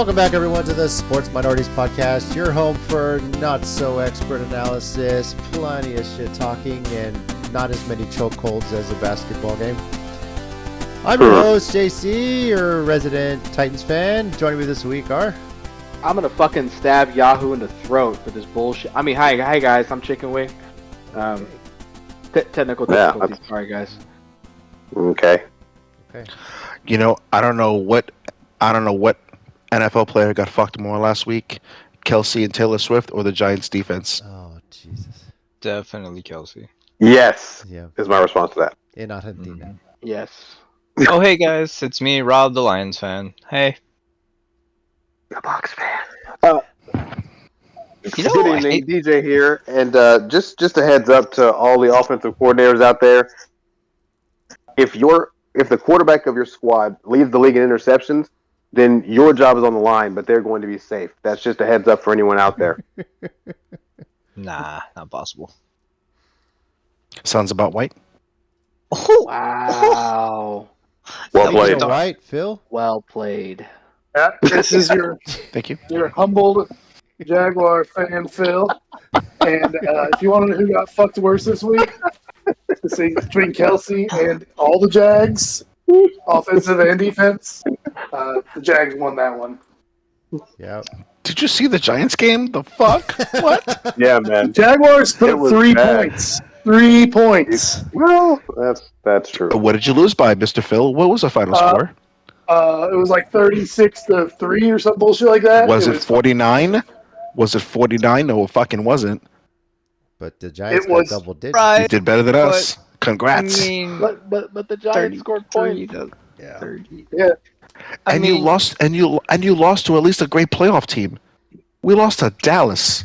Welcome back, everyone, to the Sports Minorities Podcast, your home for not-so-expert analysis, plenty of shit talking, and not as many chokeholds as a basketball game. I'm your host, JC, your resident Titans fan. Joining me this week are... I'm going to fucking stab Yahoo in the throat for this bullshit. I mean, hi guys, I'm Chicken Wing. Technical difficulties, sorry guys. Okay. You know, I don't know what NFL player got fucked more last week, Kelsey and Taylor Swift or the Giants defense. Oh, Jesus. Definitely Kelsey. Yes. Yeah. Is my response to that. In Argentina. Mm-hmm. Yes. Oh, hey guys, it's me, Rob, the Lions fan. Hey. The Bucks fan. You know, Good evening, DJ here, and just a heads up to all the offensive coordinators out there. If the quarterback of your squad leads the league in interceptions, then your job is on the line, but they're going to be safe. That's just a heads up for anyone out there. Nah, not possible. Sounds about white. Oh, Wow. Well played. All right, Phil? Well played. Yeah, this is Thank you. your humbled Jaguar fan, Phil. And if you want to know who got fucked worse this week, it's between Kelsey and all the Jags, offensive and defense. The Jags won that one. Yeah. Did you see the Giants game? The fuck? What? Yeah, man. Jaguars put It up was 3 bad. points. 3 points. Well, that's true. What did you lose by, Mr. Phil? What was the final score? It was like 36-3 or some bullshit like that. Was it 49? Was it 49? No, it fucking wasn't. But the Giants It was- got double digits. You did better than us. Congrats. I mean, But the Giants scored points. Yeah. 30. Yeah. And you lost to at least a great playoff team. We lost to Dallas.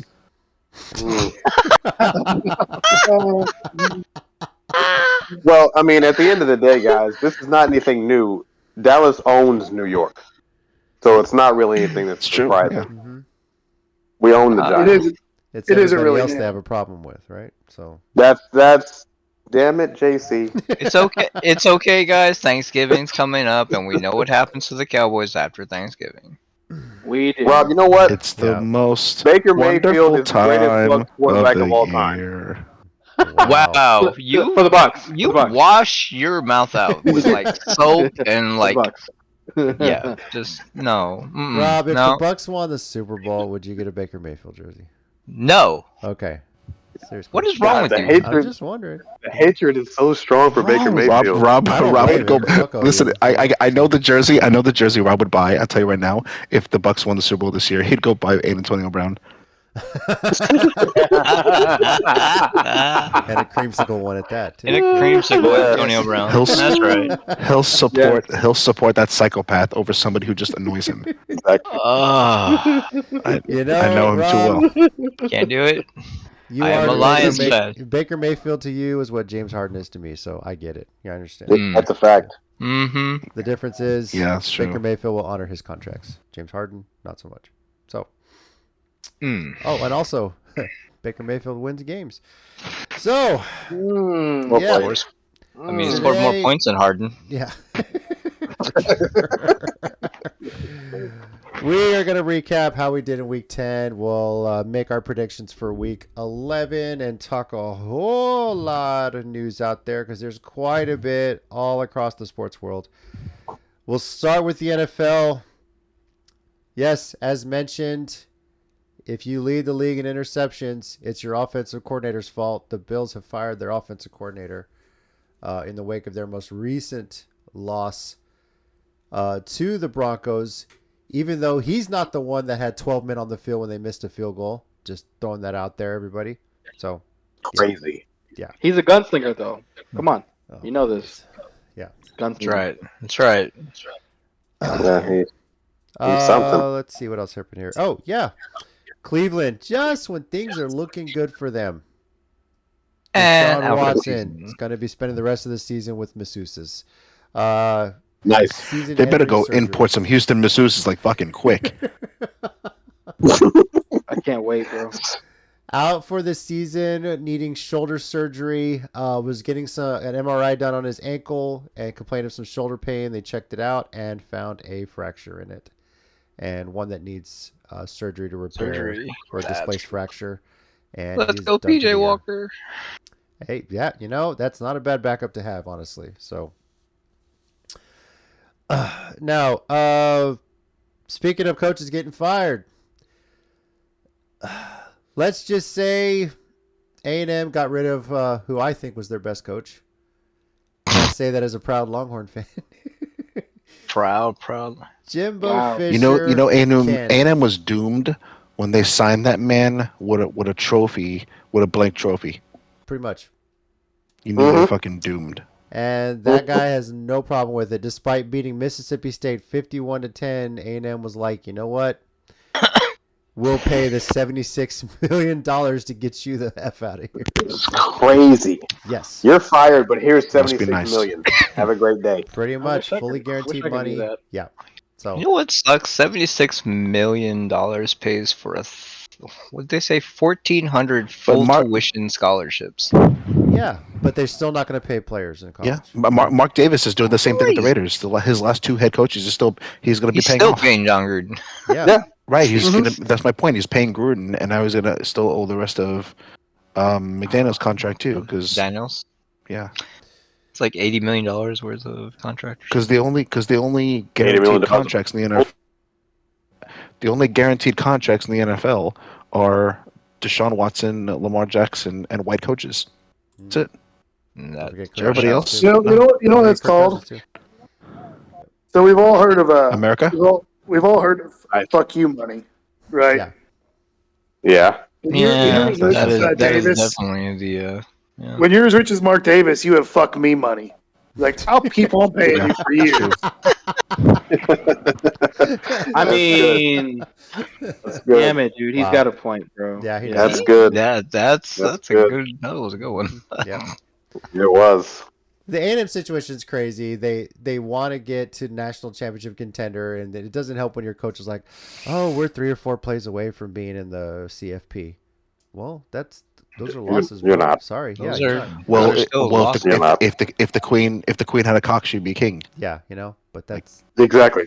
Well, I mean, at the end of the day, guys, this is not anything new. Dallas owns New York, so it's not really anything that's It's true, surprising. yeah. Mm-hmm. We own the It Giants. is. It's It isn't everybody really else new. they have a problem with, right? So That's damn it, JC. It's okay. It's okay, guys. Thanksgiving's coming up, and we know what happens to the Cowboys after Thanksgiving. We did. Rob, you know what? It's the most Baker Mayfield wonderful is the greatest time Bucs quarterback of of the all time. year. Wow, you for the Bucks. you For the Bucks. wash your mouth out with like soap and like For the Bucks. yeah, just no. Mm-mm, Rob, if no, the Bucks won the Super Bowl, would you get a Baker Mayfield jersey? no. Okay. Seriously. What is wrong God, with the you? hate- I'm just wondering. The hatred is so strong for Baker Mayfield. Rob I don't would blame go. him. Fuck all Listen, you. I know the jersey. I know the jersey Rob would buy. I'll tell you right now. If the Bucks won the Super Bowl this year, he'd go buy Antonio Brown. And a creamsicle one at that, too. In a creamsicle, Antonio Brown. He'll- That's right. He'll support that psychopath over somebody who just annoys him. Exactly. I You know, I know him Rob, too well. Can't do it. You I am are a Baker Lions May- fan. Baker Mayfield to you is what James Harden is to me, so I get it. Yeah, I understand. That's a fact. Mm-hmm. The difference is Yeah, that's true. Baker Mayfield will honor his contracts. James Harden, not so much. So, Mm. oh, and also, Baker Mayfield wins games. So, Well yeah. Of played. course. I mean, he scored more Today- points than Harden. Yeah. We are going to recap how we did in Week 10. We'll make our predictions for Week 11 and talk a whole lot of news out there because there's quite a bit all across the sports world. We'll start with the NFL. Yes, as mentioned, if you lead the league in interceptions, it's your offensive coordinator's fault. The Bills have fired their offensive coordinator in the wake of their most recent loss to the Broncos, even though he's not the one that had 12 men on the field when they missed a field goal. Just throwing that out there, everybody. So, Crazy. He's a gunslinger, though. Come on. oh, You know this. Yeah. Gunslinger. That's right. Yeah, he's something. Let's see what else happened here. Oh, yeah. Cleveland, just when things are looking good for them. And Deshaun out for the Watson season. is going to be spending the rest of the season with masseuses. Nice. They better go import some Houston masseuses like fucking quick. I can't wait, bro. Out for the season, needing shoulder surgery. Was getting an MRI done on his ankle and complained of some shoulder pain. They checked it out and found a fracture in it. and one that needs surgery to repair Surgery. or a That's displaced cool. fracture. And Let's he's go, done for the PJ year. Walker. Hey, yeah, that's not a bad backup to have, honestly. So now, speaking of coaches getting fired, let's just say A&M got rid of who I think was their best coach. I say that as a proud Longhorn fan. Proud. Jimbo Wow. Fisher. A&M was doomed when they signed that man with a trophy, with a blank trophy. Pretty much. You knew they were fucking doomed. And that guy has no problem with it. Despite beating Mississippi State 51-10, A&M was like, you know what? We'll pay the $76 million to get you the F out of here. It's crazy. Yes. You're fired, but here's Must be 76 nice. million. Have a great day. Pretty much. I Fully wish I guaranteed could do money. that. Yeah. So You know what sucks? $76 million pays for what'd they say? 1,400 full Mark- tuition scholarships. yeah, but they're still not going to pay players in college. Yeah, Mark Davis is doing the same thing with the Raiders. His last two head coaches he's going to be He's paying still off. paying John Gruden. Yeah. Right, that's my point. He's paying Gruden, and now he's going to still owe the rest of McDaniel's contract too. Because Daniels. yeah, It's like $80 million worth of contract. because the only $80 guaranteed million contracts in the NFL, the only guaranteed contracts in the NFL are Deshaun Watson, Lamar Jackson, and white coaches. That's it. That, Everybody else? You know what that's called? So we've all heard of America. We've all heard of fuck you money, right? Yeah. Yeah. When you're as rich that as is Davis, definitely the. Yeah. when you're as rich as Mark Davis, you have fuck me money. Like I'll keep on paying you for years. I mean, That's good. damn it, dude. He's Wow. got a point, bro. Yeah, he That's does. good. That's good. that was a good one. Yeah. It was. The A&M situation is crazy. They want to get to national championship contender, and it doesn't help when your coach is like, "Oh, we're 3 or 4 plays away from being in the CFP." Well, those are losses. You're bro. not. Sorry. Those yeah, are- you're not. Well, Those are still losses. You're not. if the queen had a cock, she'd be king. Yeah, but that's Exactly.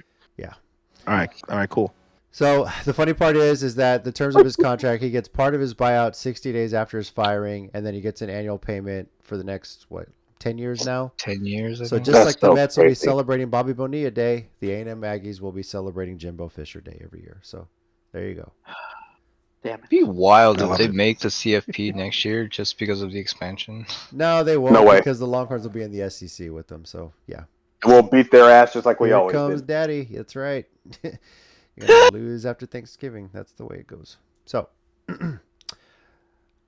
All right, cool. so. The funny part is that the terms of his contract, he gets part of his buyout 60 days after his firing, and then he gets an annual payment for the next 10 years now. 10 years. I So think. just That's like the so Mets will be crazy. celebrating Bobby Bonilla Day, the A&M Aggies will be celebrating Jimbo Fisher Day every year. So there you go. Damn It'd be wild I if love they it. make the CFP next year just because of the expansion. No, they won't No way. because the Longhorns will be in the SEC with them. So yeah. And we'll beat their ass just like we Here always comes did. Daddy. That's right. You're gonna lose after Thanksgiving. That's the way it goes. So,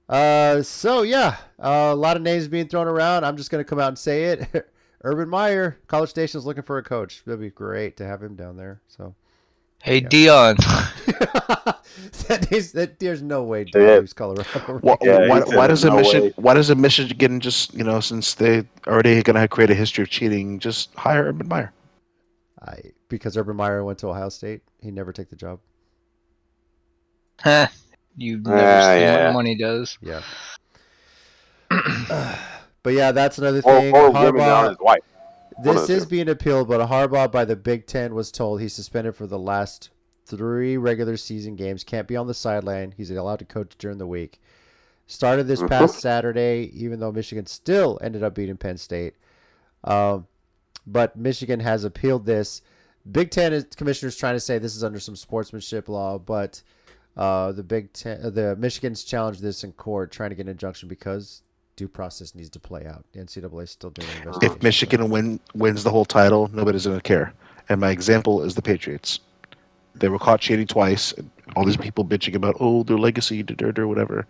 a lot of names being thrown around. I'm just gonna come out and say it. Urban Meyer, College Station is looking for a coach. That'd be great to have him down there. So, Hey, Yeah. Dion. there's no way Yeah. Dion leaves Colorado. Why, Yeah, why, he said why does no Why does a Michigan just since they already gonna create a history of cheating, just hire Urban Meyer? Because Urban Meyer went to Ohio State, he never take the job. Huh. You've never seen yeah. what money does. Yeah. But yeah, that's another Or, thing. or women down his wife. One of This the is two. being appealed, but Harbaugh by the Big Ten was told he's suspended for the last 3 regular season games. Can't be on the sideline. He's allowed to coach during the week. Started this past Saturday, even though Michigan still ended up beating Penn State. But Michigan has appealed this. Big Ten commissioners trying to say this is under some sportsmanship law, but the Michigan's challenged this in court, trying to get an injunction because due process needs to play out. The NCAA is still doing an investigation. If Michigan wins the whole title, nobody's gonna care. And my example is the Patriots. They were caught cheating twice. And all these people bitching about their legacy, or whatever.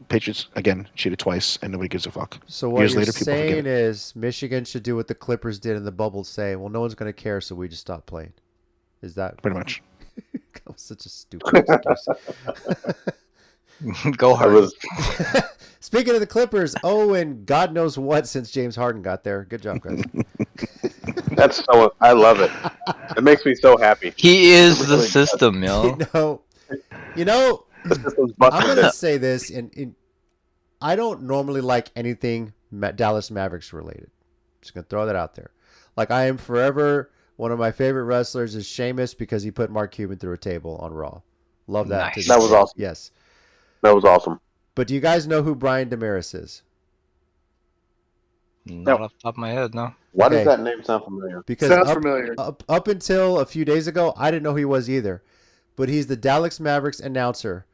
Patriots again cheated twice, and nobody gives a fuck. So what Years you're later, people forget saying it. is Michigan should do what the Clippers did in the bubble, say, well, no one's going to care, so we just stop playing. Is that Pretty much. that was such a stupid excuse. Go I hard. was Speaking of the Clippers, and God knows what since James Harden got there. Good job, guys. that's so I love it. It makes me so happy. He is the Really system, yo. you know, The system's I'm busted. going to say this, and I don't normally like anything Dallas Mavericks related. Just going to throw that out there. Like, I am forever One of my favorite wrestlers is Sheamus because he put Mark Cuban through a table on Raw. Love that. Nice. That was awesome. Yes. That was awesome. But do you guys know who Brian Damaris is? Not off the top of my head, no. Why Okay. does that name sound familiar? Because Sounds familiar. up until a few days ago, I didn't know who he was either. But he's the Dallas Mavericks announcer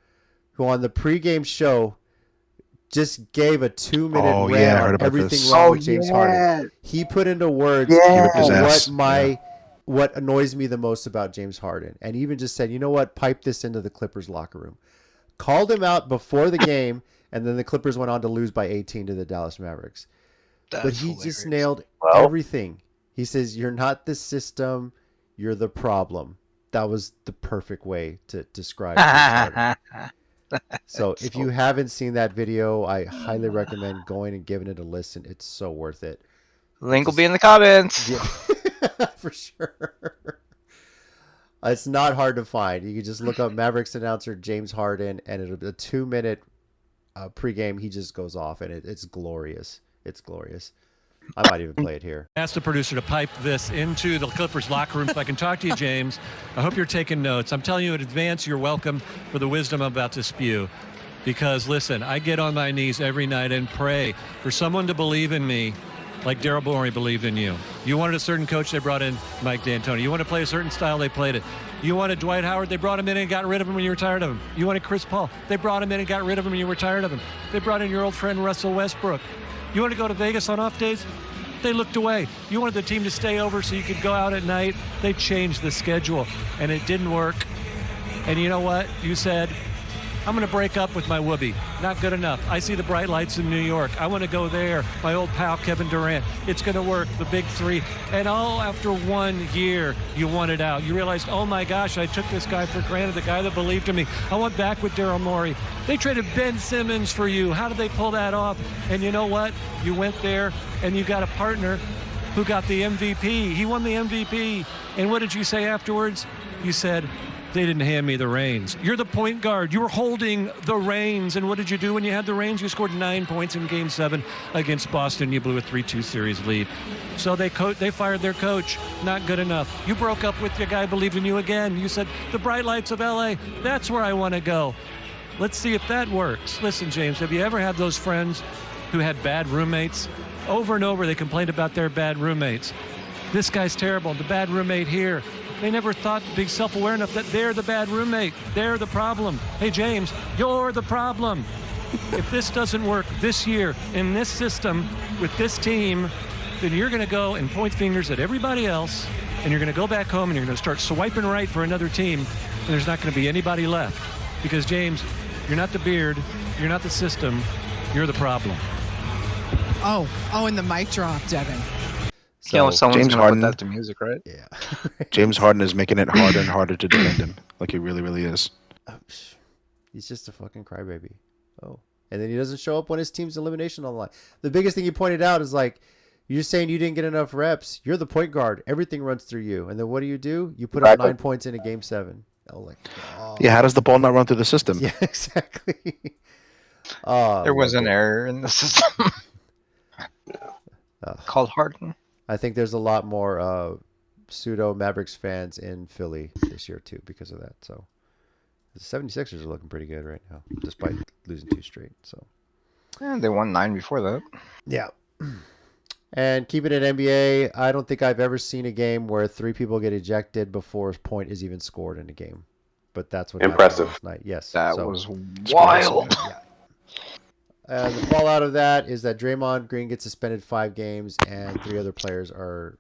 who on the pregame show just gave a 2-minute Oh, rant yeah, I heard on about everything this. wrong with James Harden. He put into words Yeah. He ripped his ass. what annoys me the most about James Harden. And even just said, you know what, pipe this into the Clippers locker room. Called him out before the game, and then the Clippers went on to lose by 18 to the Dallas Mavericks. That's But he hilarious. just nailed Well- everything. He says, you're not the system, you're the problem. That was the perfect way to describe James Harden. So if you haven't seen that video, I highly recommend going and giving it a listen. It's so worth it. Link will be in the comments. Yeah, for sure. It's not hard to find. You can just look up Mavericks announcer James Harden, and it'll be a 2-minute pregame. He just goes off, and it's glorious. It's glorious. I might even play it here. Ask the producer to pipe this into the Clippers locker room so I can talk to you, James. I hope you're taking notes. I'm telling you in advance, you're welcome for the wisdom I'm about to spew. Because, listen, I get on my knees every night and pray for someone to believe in me like Daryl Morey believed in you. You wanted a certain coach, they brought in Mike D'Antoni. You wanted to play a certain style, they played it. You wanted Dwight Howard, they brought him in and got rid of him when you were tired of him. You wanted Chris Paul, they brought him in and got rid of him when you were tired of him. They brought in your old friend Russell Westbrook. You wanted to go to Vegas on off days? They looked away. You wanted the team to stay over so you could go out at night. They changed the schedule, and it didn't work. And you know what? You said, I'm going to break up with my whoopee. Not good enough. I see the bright lights in New York. I want to go there. My old pal, Kevin Durant. It's going to work. The big three. And all after 1 year, you wanted out. You realized, oh my gosh, I took this guy for granted, the guy that believed in me. I went back with Daryl Morey. They traded Ben Simmons for you. How did they pull that off? And you know what? You went there and you got a partner who got the MVP. He won the MVP. And what did you say afterwards? You said, they didn't hand me the reins. You're the point guard. You were holding the reins. And what did you do when you had the reins? You scored 9 points in Game 7 against Boston. You blew a 3-2 series lead. So they fired their coach. Not good enough. You broke up with your guy, believed in you again. You said, the bright lights of L.A., that's where I want to go. Let's see if that works. Listen, James, have you ever had those friends who had bad roommates? Over and over, they complained about their bad roommates. This guy's terrible. The bad roommate here. They never thought to be self-aware enough that they're the bad roommate. They're the problem. Hey, James, you're the problem. If this doesn't work this year in this system with this team, then you're going to go and point fingers at everybody else, and you're going to go back home and you're going to start swiping right for another team, and there's not going to be anybody left. Because, James, you're not the beard, you're not the system, you're the problem. Oh, and the mic drop, Devin. You know, someone's James gonna Harden- put that to music, right? Yeah. James Harden is making it harder and harder to defend him. Like he really, really is. He's just a fucking crybaby. Oh. And then he doesn't show up when his team's elimination on the line. The biggest thing you pointed out is like, you're saying you didn't get enough reps. You're the point guard. Everything runs through you. And then what do? You put up 9 points in a Game 7. Oh, like, oh. Yeah, how does the ball not run through the system? Yeah, exactly. Oh, There was love an it. error in the system called Harden. I think there's a lot more pseudo Mavericks fans in Philly this year too because of that. So the 76ers are looking pretty good right now, despite losing 2 straight. So Yeah, they won 9 before that. yeah. And keeping it NBA, I don't think I've ever seen a game where 3 people get ejected before a point is even scored in a game. But that's what happened Impressive. last night. Yes, That so, was wild. yeah. And the fallout of that is that Draymond Green gets suspended 5 games, and 3 other players are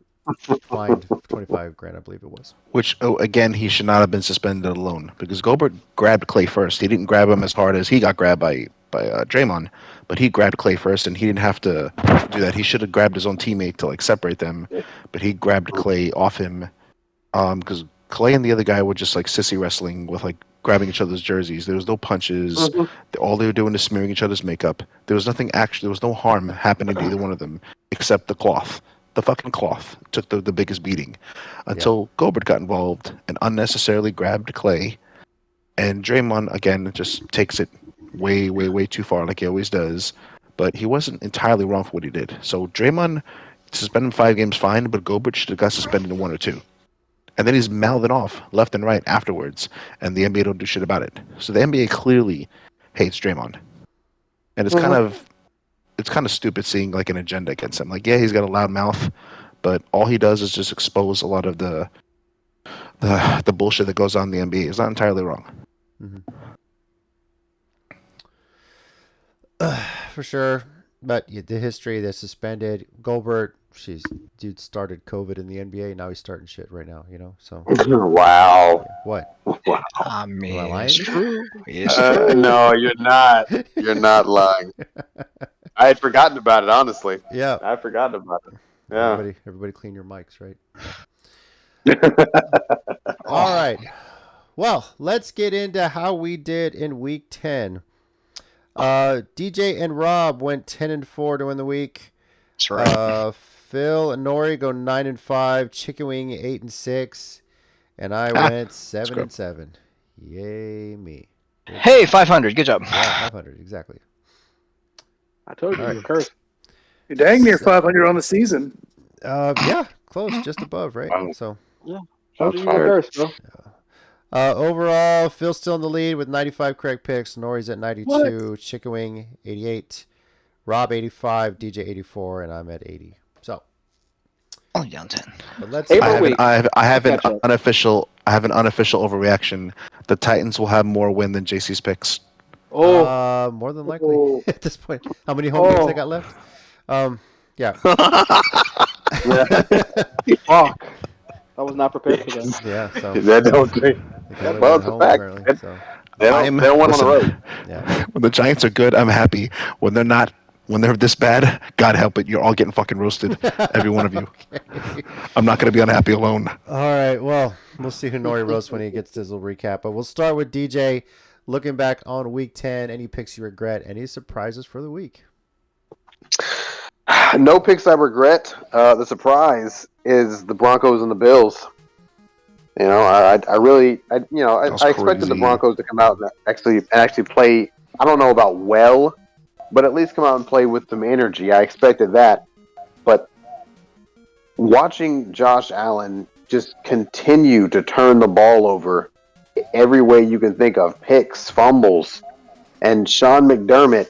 fined $25,000, I believe it was. Which, again, he should not have been suspended alone because Gobert grabbed Clay first. He didn't grab him as hard as he got grabbed by Draymond, but he grabbed Clay first, and he didn't have to do that. He should have grabbed his own teammate to like separate them, but he grabbed Clay off him because Clay and the other guy were just like sissy wrestling with like grabbing each other's jerseys. There was no punches. All they were doing is smearing each other's makeup. There was nothing actually. There was no harm happening to either one of them except the cloth. The fucking cloth took the biggest beating until Gobert got involved and unnecessarily grabbed Clay. And Draymond, again, just takes it way, way, way too far like he always does. But he wasn't entirely wrong for what he did. So Draymond suspended him 5 games, fine, but Gobert should have got suspended in 1 or 2. and then he's mouthing off left and right afterwards, and the NBA don't do shit about it. So the NBA clearly hates Draymond, and it's kind of stupid seeing like an agenda against him. Like, yeah, he's got a loud mouth, but all he does is just expose a lot of the bullshit that goes on in the NBA. It's not entirely wrong. For sure. But the history, they're suspended. Goldberg, dude started COVID in the NBA. Now he's starting shit right now, So Wow. what? I mean, Am I lying? it's true. It's true. No, you're not. You're not lying. I had forgotten about it, honestly. Yeah. I had forgotten about it. Yeah. Everybody clean your mics, right? All right. Well, let's get into how we did in week 10. DJ and Rob went 10-4 to win the week. That's right. Phil and Nori go 9-5. Chicken Wing 8-6, and I went 7-7. Yay me! Hey, 500. Good job. Yeah, 500 exactly. I told you, All you're right. cursed. You're dang near 500 on the season. Yeah, close, just above, right? Wow. So. Told you you're cursed, bro. Overall, Phil's still in the lead with 95 correct picks. Nori's at 92. Chicken Wing 88. Rob 85. DJ 84, and I'm at 80. So Only down 10. but let's. Hey, I have an Catch up. unofficial overreaction. The Titans will have more win than JC's picks. More than likely at this point. How many home games they got left? Yeah. Fuck. I was not prepared for that. Yeah. So That don't think. they Well, went it's a home, fact. apparently, so. They don't want on the road. Yeah. When the Giants are good, I'm happy. When they're not, when they're this bad, God help it, you're all getting fucking roasted, every one of you. Okay. I'm not going to be unhappy alone. All right. Well, we'll see who Nori roasts when he gets to his little recap. But we'll start with DJ. Looking back on week 10, any picks you regret? Any surprises for the week? No picks I regret. The surprise is the Broncos and the Bills. I expected the Broncos to come out and actually play. I don't know about well, but at least come out and play with some energy. I expected that, but watching Josh Allen just continue to turn the ball over every way you can think of, picks, fumbles, and Sean McDermott,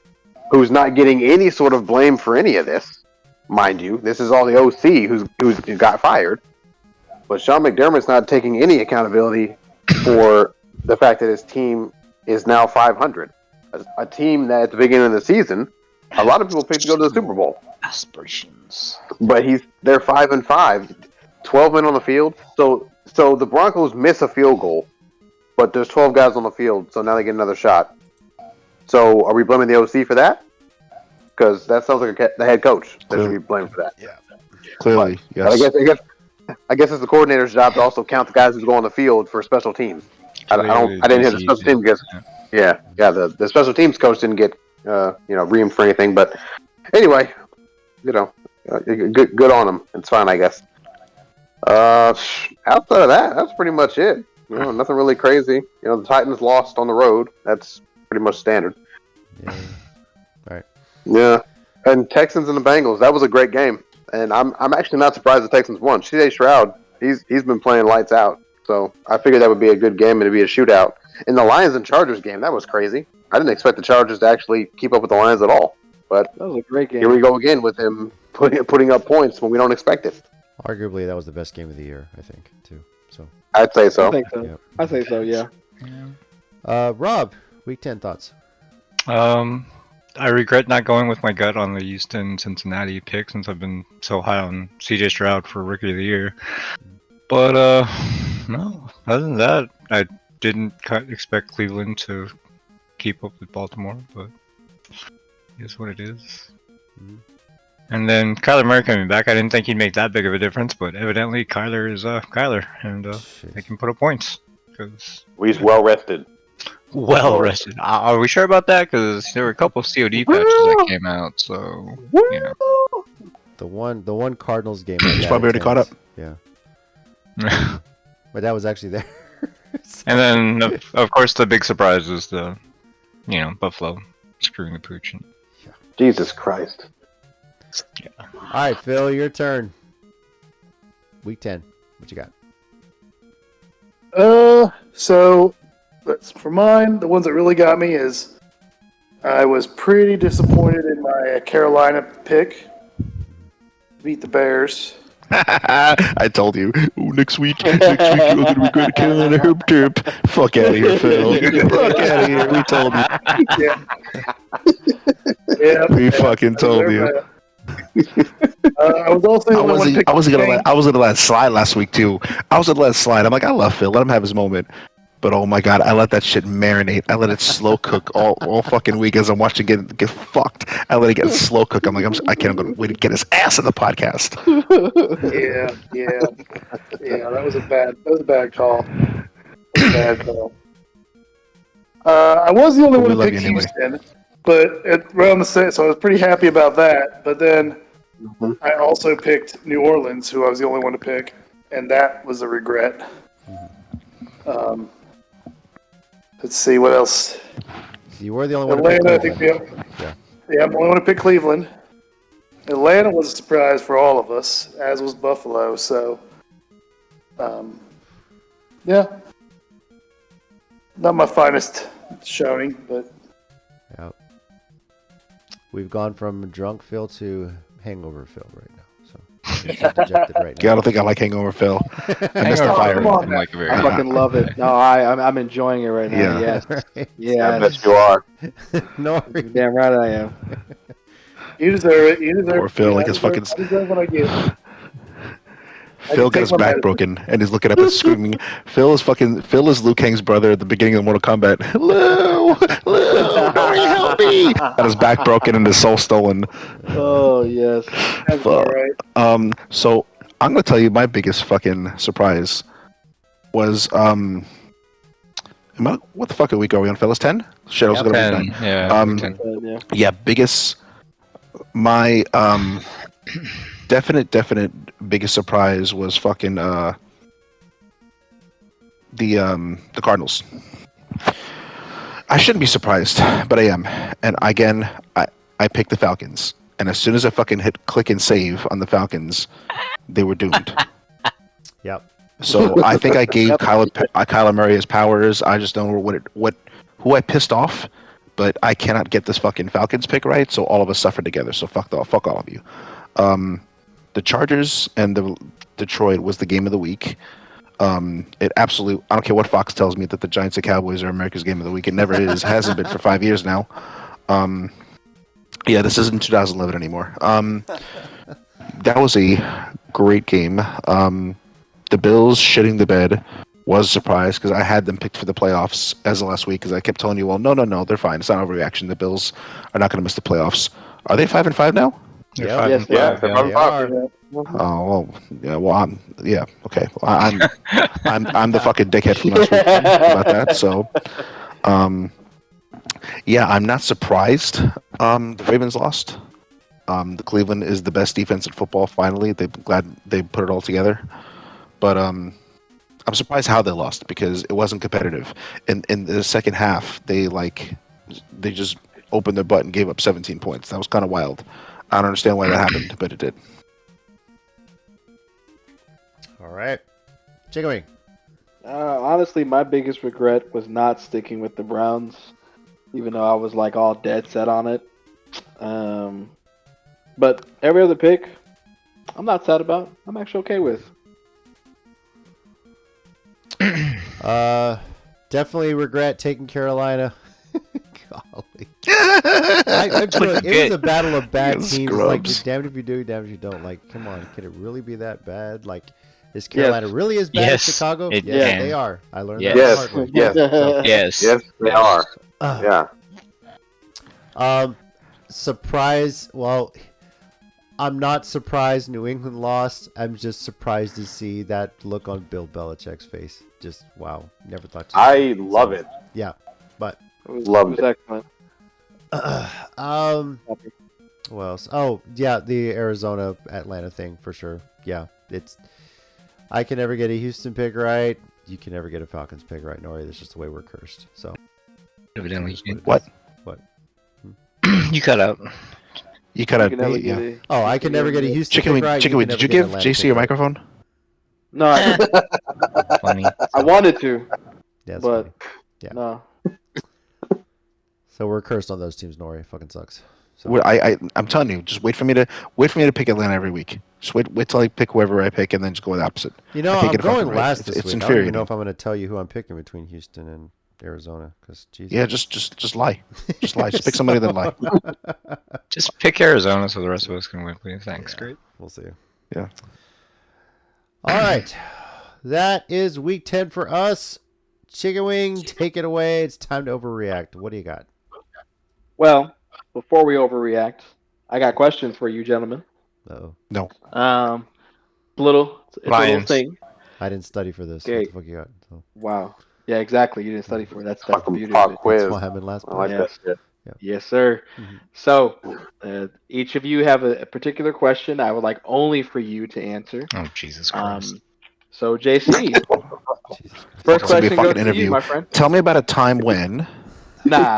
who's not getting any sort of blame for any of this. Mind you, this is all the OC who's got fired. But Sean McDermott's not taking any accountability for the fact that his team is now 500. A team that at the beginning of the season, a lot of people picked to go to the Super Bowl. Aspirations. But they're 5-5, 12 men on the field. So the Broncos miss a field goal, but there's 12 guys on the field, so now they get another shot. So are we blaming the OC for that? Because that sounds like the head coach that should be blamed for that. Yeah. Clearly, But yes. I guess it's the coordinator's job to also count the guys who go on the field for special teams. I didn't hear the special team because the special teams coach didn't get reamed for anything. But anyway, good on him. It's fine, I guess. Outside of that, that's pretty much it. Nothing really crazy. The Titans lost on the road. That's pretty much standard. Yeah. Right. Yeah, and Texans and the Bengals. That was a great game, and I'm actually not surprised the Texans won. C.J. Stroud, he's been playing lights out, so I figured that would be a good game and it'd be a shootout. In the Lions and Chargers game, that was crazy. I didn't expect the Chargers to actually keep up with the Lions at all, but That was a great game. here we go again with him putting up points when we don't expect it. Arguably, that was the best game of the year, I think, too. So, I'd say so. I think so. Yep. I say so, yeah. Rob, week 10 thoughts. I regret not going with my gut on the Houston-Cincinnati pick since I've been so high on CJ Stroud for Rookie of the Year. But, no. Other than that, I didn't expect Cleveland to keep up with Baltimore, but it is what it is. Mhm. And then Kyler Murray coming back, I didn't think he'd make that big of a difference, but evidently Kyler is Kyler, and Shit. they can put up points. Cause He's well rested. well rested. Are we sure about that? Because there were a couple of COD patches that came out, so you know. The one Cardinals game. He's probably already caught up. Yeah, And but that was actually there. then of course the big surprise is the, Buffalo screwing the pooch. Jesus Christ. All right, Phil, your turn. Week 10. What you got? So that's for mine. The ones that really got me is I was pretty disappointed in my Carolina pick. Beat the Bears. I told you. Ooh, next week you're gonna regret a Carolina herb derp. Fuck out of here, Phil. Fuck out of here. We told you. Yeah. We fucking told you. I was also the only one to pick I wasn't Kane. gonna let it slide last week too. I was gonna let it slide. I'm like, I love Phil. Let him have his moment. But oh my god, I let that shit marinate. I let it slow cook all fucking week as I'm watching it get fucked. I let it get slow cook. I'm like, I'm gonna wait to get his ass in the podcast. Yeah. That was a bad call. I was the only But we one to love pick you anyway. Houston, but around the same, so I was pretty happy about that. But then I also picked New Orleans, who I was the only one to pick, and that was a regret. Let's see what else. You were the only one to Atlanta, I pick think. Cleveland. Yeah, I'm the only one to pick Cleveland. Atlanta was a surprise for all of us, as was Buffalo. So, yeah, not my finest showing, but Yep. We've gone from drunk Phil to hangover Phil right now. So he's dejected right Yeah, I now. don't think I like Hangover Phil. I missed the Hangover fire. come on, I'm man. like very. I fucking love it. No, I'm enjoying it right now. Yeah. Yes. Right. Yeah. I bet you are. No, You're damn right I am. You deserve it. You deserve Poor it. Phil, I like his deserve, fucking I deserve what I get. Phil got take his my back medicine. broken and he's looking up and screaming. Phil is Liu Kang's brother at the beginning of Mortal Kombat. Lou, nobody help me! Got his back broken and his soul stolen. Oh yes. That's all Fuck. right. So I'm gonna tell you my biggest fucking surprise was what the fuck a week are we on, fellas? 10? Shit, I was gonna read 9. Yeah. 10. Yeah. Yeah, biggest. My definite biggest surprise was fucking the Cardinals. I shouldn't be surprised, but I am. And again, I picked the Falcons. And as soon as I fucking hit click and save on the Falcons, they were doomed. Yep. So I think I gave Kyler Murray his powers. I just don't know who I pissed off, but I cannot get this fucking Falcons pick right. So all of us suffered together. So fuck all of you. The Chargers and the Detroit was the game of the week. I don't care what Fox tells me that the Giants and Cowboys are America's game of the week. It never is. Hasn't been for 5 years now. Yeah, this isn't 2011 anymore. That was a great game. The Bills shitting the bed was a surprise because I had them picked for the playoffs as of last week because I kept telling you, well, no, they're fine. It's not overreaction. The Bills are not going to miss the playoffs. Are they 5-5 now? They're Yep. 5 Yes, and Yeah, 5, they're yeah. from They Fox. are. Oh well, yeah. Well, okay. I'm the fucking dickhead from last week about that. So, yeah, I'm not surprised. The Ravens lost. The Cleveland is the best defense in football. Finally, they're glad they put it all together. But I'm surprised how they lost because it wasn't competitive. In the second half, they just opened their butt and gave up 17 points. That was kind of wild. I don't understand why that happened, but it did. All right. Chicken wing. Honestly, my biggest regret was not sticking with the Browns, even though I was like all dead set on it. But every other pick, I'm not sad about. I'm actually okay with. Definitely regret taking Carolina. Golly. It was a battle of bad You teams. Like, scrubs. damned if you do, damned if you don't. Like, come on, could it really be that bad? Like, is Carolina really as bad Yes, as Chicago? it Yes, can. they are. I learned Yes. that the hard way. Yes. So, Yes. Yes, they are. uh, Yeah. surprise. Well, I'm not surprised New England lost. I'm just surprised to see that look on Bill Belichick's face. Just wow, never thought. To I love it. Yeah, but Loved it was excellent. what else? Oh yeah, the Arizona Atlanta thing for sure. Yeah, I can never get a Houston pick right. You can never get a Falcons pick right, Nori. That's just the way we're cursed. So Evidently. What? What? You cut out. You kind You can never of get yeah. a- Oh, I can never get a Houston Chicken pick wing. right. Chicken you wing. can Did you never get an give Atlanta JC pick your right. microphone? No, Funny. I wanted to, Yeah, it's but funny. Yeah. no. So we're cursed on those teams. Nori fucking sucks. So Well, I'm telling you, just wait for me to pick Atlanta every week. Just wait till I pick whoever I pick, and then just go with the opposite. you know, I can't I'm get it fucking going right. last this It's week. I don't even know infuriating. if I'm going to tell you who I'm picking between Houston and Arizona. Because Jesus. Yeah, just lie. Just lie. Just pick somebody, then lie. Just pick Arizona so the rest of us can win, please. Thanks. Yeah. Great. We'll see. Yeah. All right. That is week 10 for us. Chicken Wing, take it away. It's time to overreact. What do you got? Well, before we overreact, I got questions for you, gentlemen. Uh-oh. No. It's a little Lions. thing. I didn't study for this. Okay. What the fuck you got? So, Wow. Yeah, exactly. You didn't study for it. That's the Fucking beauty of pop it. quiz. that's why I'm in last I like place. that shit. Yes, sir. Mhm. So, each of you have a particular question I would like only for you to answer. Oh, Jesus Christ. So, JC, Jesus Christ. first It's gonna be a question goes fucking to interview. you, my friend. Tell me about a time when. Nah.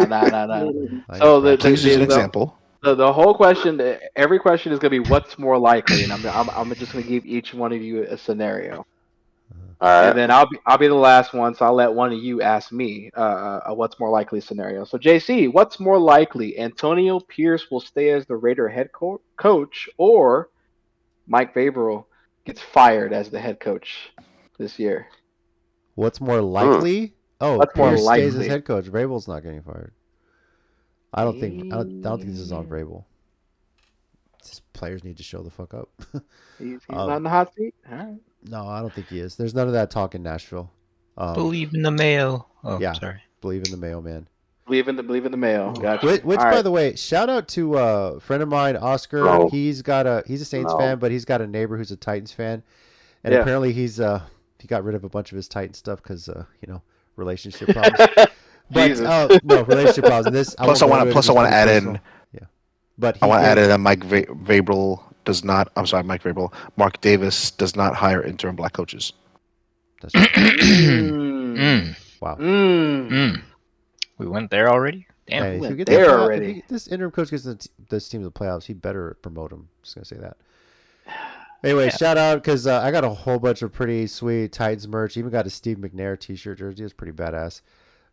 I So need Please use an the, example. the whole question, every question is gonna be what's more likely, and I'm just gonna give each one of you a scenario. All right. And then I'll be the last one, so I'll let one of you ask me a what's more likely scenario. So JC, what's more likely? Antonio Pierce will stay as the Raider head coach, or Mike Vrabel gets fired as the head coach this year? What's more likely? Oh, What's more Pierce stays as likely? head coach. Vrabel's not getting fired. I don't think this is on Vrabel. These players need to show the fuck up. He's not in the hot seat. All right. No, I don't think he is. There's none of that talk in Nashville. Believe in the mail. Oh, yeah. sorry. Believe in the mailman. Believe in the mail. Gotcha. Which All by right. the way, shout out to a friend of mine, Oscar. No. He's a Saints No. fan, but he's got a neighbor who's a Titans fan, and Yeah. apparently he got rid of a bunch of his Titan stuff because relationship problems. But Jesus. no relationship problems. And this Plus, I want to add in. Yeah, but I want to add in that Mike Vrabel does not. I'm sorry, Mike Vrabel. Mark Davis does not hire interim black coaches. That's true. Mm. Wow. Mm. We went there already? Damn. Hey, if went you get there that already. if this interim coach gets this team to the playoffs, he better promote him. Just gonna say that. Anyway, shout out because I got a whole bunch of pretty sweet Titans merch. Even got a Steve McNair T-shirt jersey. It's pretty badass.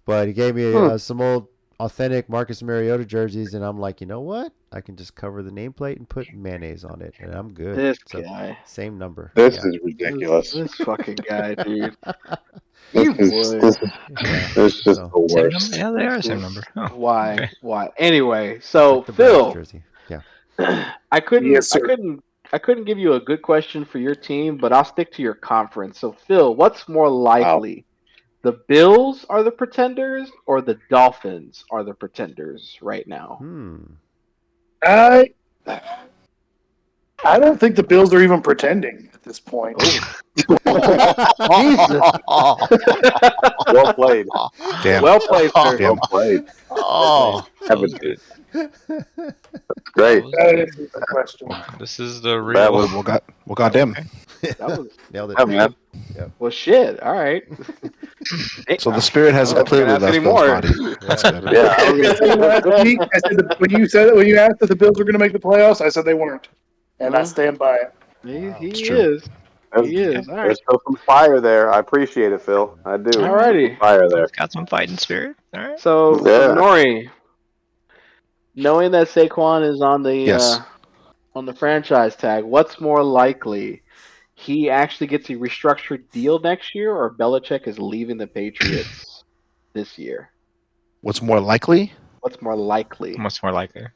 But he gave me some old authentic Marcus Mariota jerseys, and I'm like, you know what? I can just cover the nameplate and put mayonnaise on it, and I'm good. This So, guy. same number. This Yeah. is ridiculous. This fucking guy, dude. This You is would. this is just So- the Same worst. number? Yeah, they are same number. Oh, Why? okay. Why? Anyway, so Like the Browns Phil, jersey. Yeah. I couldn't Yes, sir. I couldn't give you a good question for your team, but I'll stick to your conference. So Phil, what's more likely? The Bills are the pretenders or the Dolphins are the pretenders right now? I don't think the Bills are even pretending at this point. Jesus. Well played. Damn. Well played, sir. Damn. Well played. Oh, that was good. Great. That is the question. This is the real. That was Well, goddamn. That was Nailed it. yeah, man. well shit. All right. So the spirit has I wasn't completely gonna ask left Phil's anymore. body. That's good. Yeah. I I was said gonna- last week, when you asked if the Bills were going to make the playoffs, I said they weren't, and I stand by it. He It's true. is. There's, He is. All right. there's still some fire there. I appreciate it, Phil. I do. Alrighty. Fire there. Got some fighting spirit. All right. So, Yeah. Nori, knowing that Saquon is on the Yes. on the franchise tag, what's more likely? He actually gets a restructured deal next year, or Belichick is leaving the Patriots this year? What's more likely? What's more likely? What's more likely?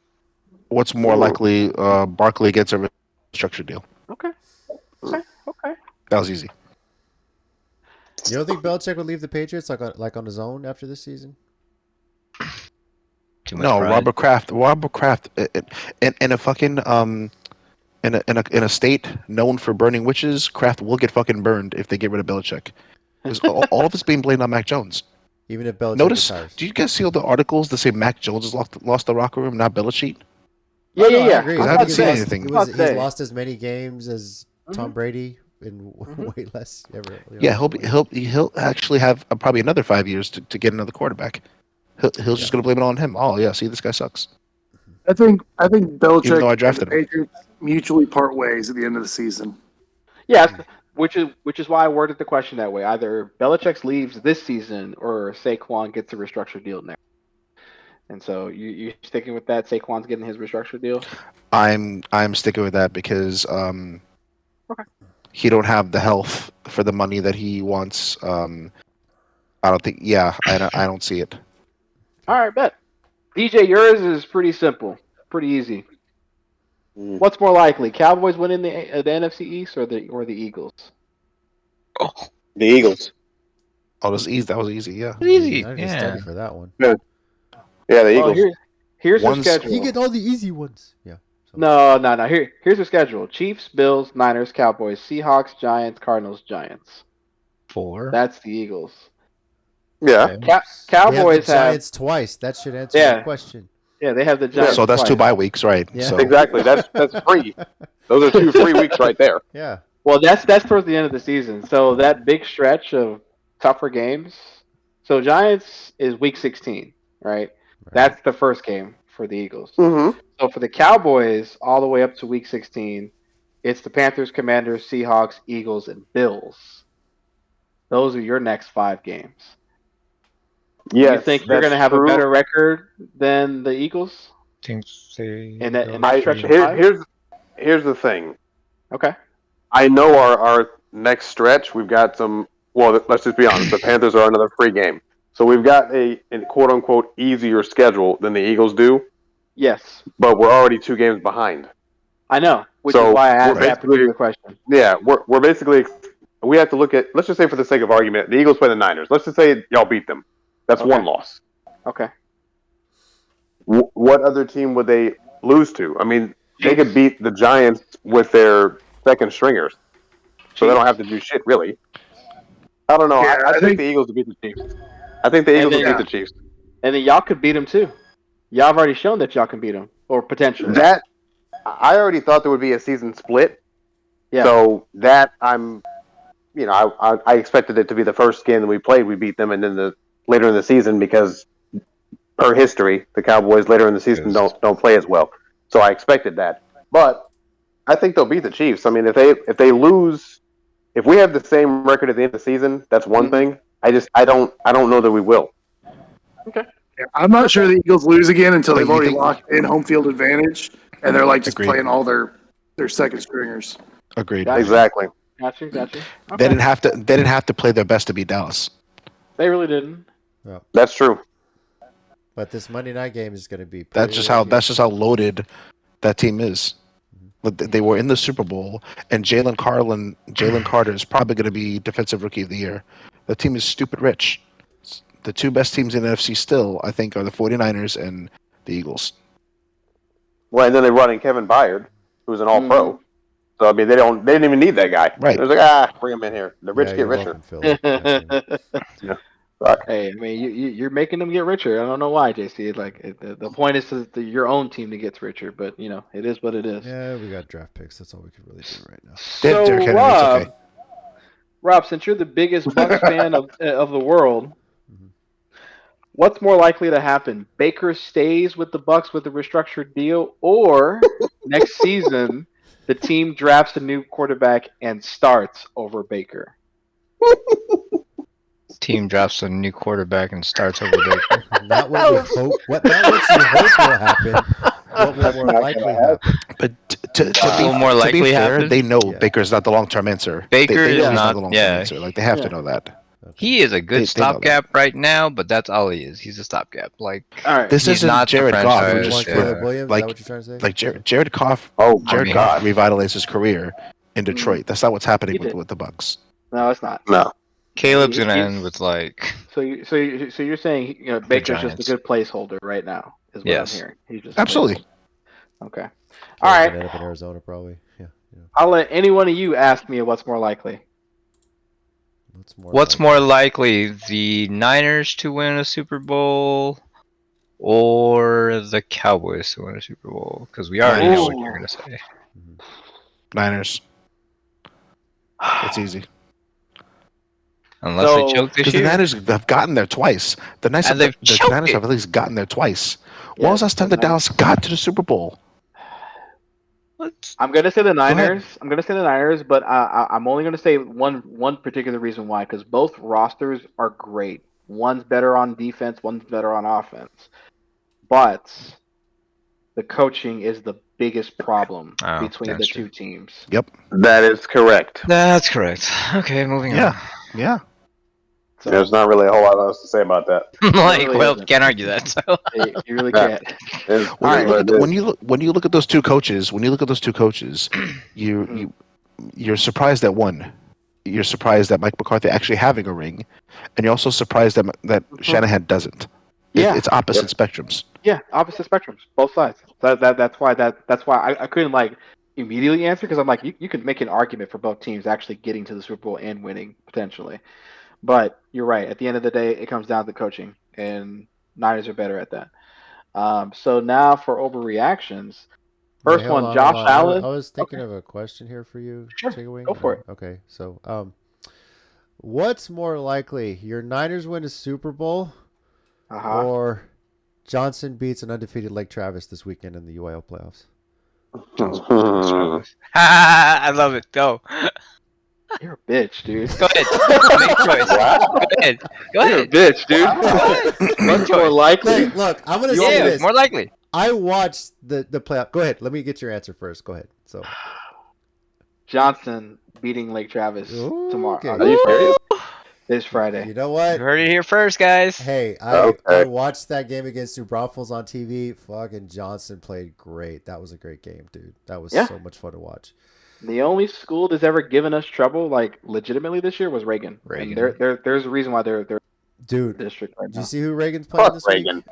What's more likely? Barkley gets a restructured deal. Okay. That was easy. You don't think Belichick would leave the Patriots like on his own after this season? Too much No, pride. Robert Kraft, in a fucking in a state known for burning witches, Kraft will get fucking burned if they get rid of Belichick. Because all of it's being blamed on Mac Jones. Even if Belichick Notice? retires. Do you guys see all the articles that say Mac Jones has lost the locker room, not Belichick? Yeah, Oh, no, yeah. I agree. I think haven't he's seen lost- anything. He's Say. lost as many games as Tom Mhm. Brady in way less. Yeah, he'll actually have probably another 5 years to get another quarterback. He'll just going to blame it on him. Oh yeah, see, this guy sucks. I think Even though I Belichick and drafted the him. Patriots mutually part ways at the end of the season. Yes, which is why I worded the question that way. Either Belichick leaves this season or Saquon gets a restructured deal next. And so you sticking with that? Saquon's getting his restructured deal. I'm sticking with that because Okay. he don't have the health for the money that he wants. I don't think. Yeah, I don't see it. All right, bet. DJ, yours is pretty simple, pretty easy. What's more likely, Cowboys winning the NFC East or the Eagles? The Eagles. Oh, that's easy. That was easy. Yeah. Easy. I just Yeah. studied for that one. Yeah, the Well, Eagles. here's the One's- schedule. You get all the easy ones. Yeah. So- No. Here's the schedule: Chiefs, Bills, Niners, Cowboys, Seahawks, Giants, Cardinals, Giants. 4. That's the Eagles. Yeah. Okay. We have Cowboys the Giants twice. That should answer Yeah. the question. Yeah, they have the Giants. So that's twice. 2 bye weeks, right? Yeah. So Exactly. That's free. Those are 2 free weeks right there. Yeah. Well, that's towards the end of the season. So that big stretch of tougher games. So Giants is week 16, right? That's the first game for the Eagles. Mm-hmm. So for the Cowboys, all the way up to week 16, it's the Panthers, Commanders, Seahawks, Eagles, and Bills. Those are your next 5 games. Yes, You think you're that's going to have true. a better record than the Eagles? Think they In that I- stretch of here- 5? here's the thing. Okay. I know our next stretch, we've got some. Well, let's just be honest. The Panthers are another free game, so we've got a quote unquote easier schedule than the Eagles do. Yes. But we're already 2 games behind. I know, which So is why I asked we're that particular question. Yeah, we're basically. We have to look at. Let's just say, for the sake of argument, the Eagles play the Niners. Let's just say y'all beat them. That's Okay. 1 loss. Okay. What other team would they lose to? I mean, they Chiefs. could beat the Giants with their second stringers, so they don't have to do shit really. I don't know. Yeah, I I think think- the Eagles will beat the Chiefs. I think the And Eagles then- will beat the Chiefs. And then y'all could beat them too. Y'all have already shown that y'all can beat them, or potentially. That I already thought there would be a season split. Yeah. So that I expected it to be the first game that we played, we beat them, and then later in the season, because per history, the Cowboys later in the season don't play as well. So I expected that, but I think they'll beat the Chiefs. I mean, if they lose, if we have the same record at the end of the season, that's one thing. I don't know that we will. Yeah, I'm not sure the Eagles lose again until But they've you already think- locked in home field advantage, and they're like just Agreed. playing all their second stringers. agreed. Gotcha. Exactly. Gotcha. Okay. They didn't have to. They didn't have to play their best to beat Dallas. They really didn't. That's true. But this Monday night game is going to be. That's just how loaded that team is. But they were in the Super Bowl, and Jalen Carter is probably going to be Defensive Rookie of the Year. The team is stupid rich. The 2 best teams in the NFC still, I think, are the 49ers and the Eagles. Well, and then they brought in Kevin Byard, who's an All-Pro. So I mean, they didn't even need that guy. Right. It was like, bring him in here. The rich get richer. Fuck. Hey, I mean, you're making them get richer. I don't know why, JC. Like the point is your own team that gets richer, but it is what it is. Yeah, we got draft picks. That's all we can really do right now. So Derrick Henry, Rob, it's okay. Rob, since you're the biggest Bucks fan of the world, what's more likely to happen? Baker stays with the Bucks with a restructured deal, or next season the team drafts a new quarterback and starts over Baker? Team drafts a new quarterback and starts over Baker. Not what we hope. Not what you hope will happen. What will more likely happen? But to Will more be likely fair, happen? they know Yeah. Baker's not the long-term answer. Baker they is know he's not- the long-term yeah. answer. Like they have to know that. He is a good They know stopgap right now, but that's all he is. He's a stopgap. Like All right. This he's isn't not the Jared Goff, who franchise, You just want yeah. Caleb Williams? like- is that what you're trying to say? like Jared Goff. Oh, Jared mean- Goff revitalized his career in Detroit. That's not what's happening He did. with the Bucks. No, it's not. No. Caleb's gonna He's- end with like So you're saying Baker's just a Giants. good placeholder right now, is what Yes. I'm hearing. He's just a Absolutely. placeholder. Okay. He's All gonna right. end up in Arizona, probably. Yeah. I'll let any one of you ask me what's more likely. what's more likely, the Niners to win a Super Bowl or the Cowboys to win a Super Bowl? Because we already know what Ooh. you're gonna say. Niners. It's easy. Unless So- they choke this Because the year. Niners have gotten there twice. The Niners, And they've the choked Niners it. have at least gotten there twice. Yeah, When was the last time the the Dallas got to the Super Bowl? I'm gonna say the Niners. I'm gonna say the Niners, but I'm only gonna say one particular reason why, because both rosters are great. One's better on defense, one's better on offense, but the coaching is the biggest problem between the that's true. two teams. Yep. That is correct. That's correct. Okay, moving on. Yeah. So There's not really a whole lot else to say about that. Like, really well, isn't. can't argue that. So. you really Yeah. can't. It's When what you look it at is. when you look at those two coaches, you're surprised at one. You're surprised that Mike McCarthy actually having a ring, and you're also surprised that Shanahan doesn't. Yeah. It's opposite spectrums. Yeah, opposite spectrums, both sides. That's why I couldn't like immediately answer, because I'm like, you can make an argument for both teams actually getting to the Super Bowl and winning potentially. But you're right. At the end of the day, it comes down to coaching, and Niners are better at that. So now for overreactions. First Hey, hold one, on, Josh hold on. Allen. I was thinking of a question here for you, Sure, Chicken Wing. go for it. Okay, so what's more likely, your Niners win a Super Bowl, or Johnson beats an undefeated Lake Travis this weekend in the UIL playoffs? I love it. Go. You're a bitch, dude. Go ahead. Make choice. Go ahead. Go You're a ahead. bitch, dude. What's more likely? Hey, look, I'm gonna say Yeah, this. more likely. I watched the playoff. Go ahead. Let me get your answer first. Go ahead. So Johnson beating Lake Travis tomorrow. Okay. Are you serious? This Friday. You know You what? heard it here first, guys. Hey, Okay. I watched that game against New Braunfels on TV. Fucking Johnson played great. That was a great game, dude. That was so much fun to watch. The only school that's ever given us trouble, like legitimately this year, was Reagan. Reagan. And there's a reason why they're Dude, district right do now. you see who Reagan's playing Fuck this Reagan.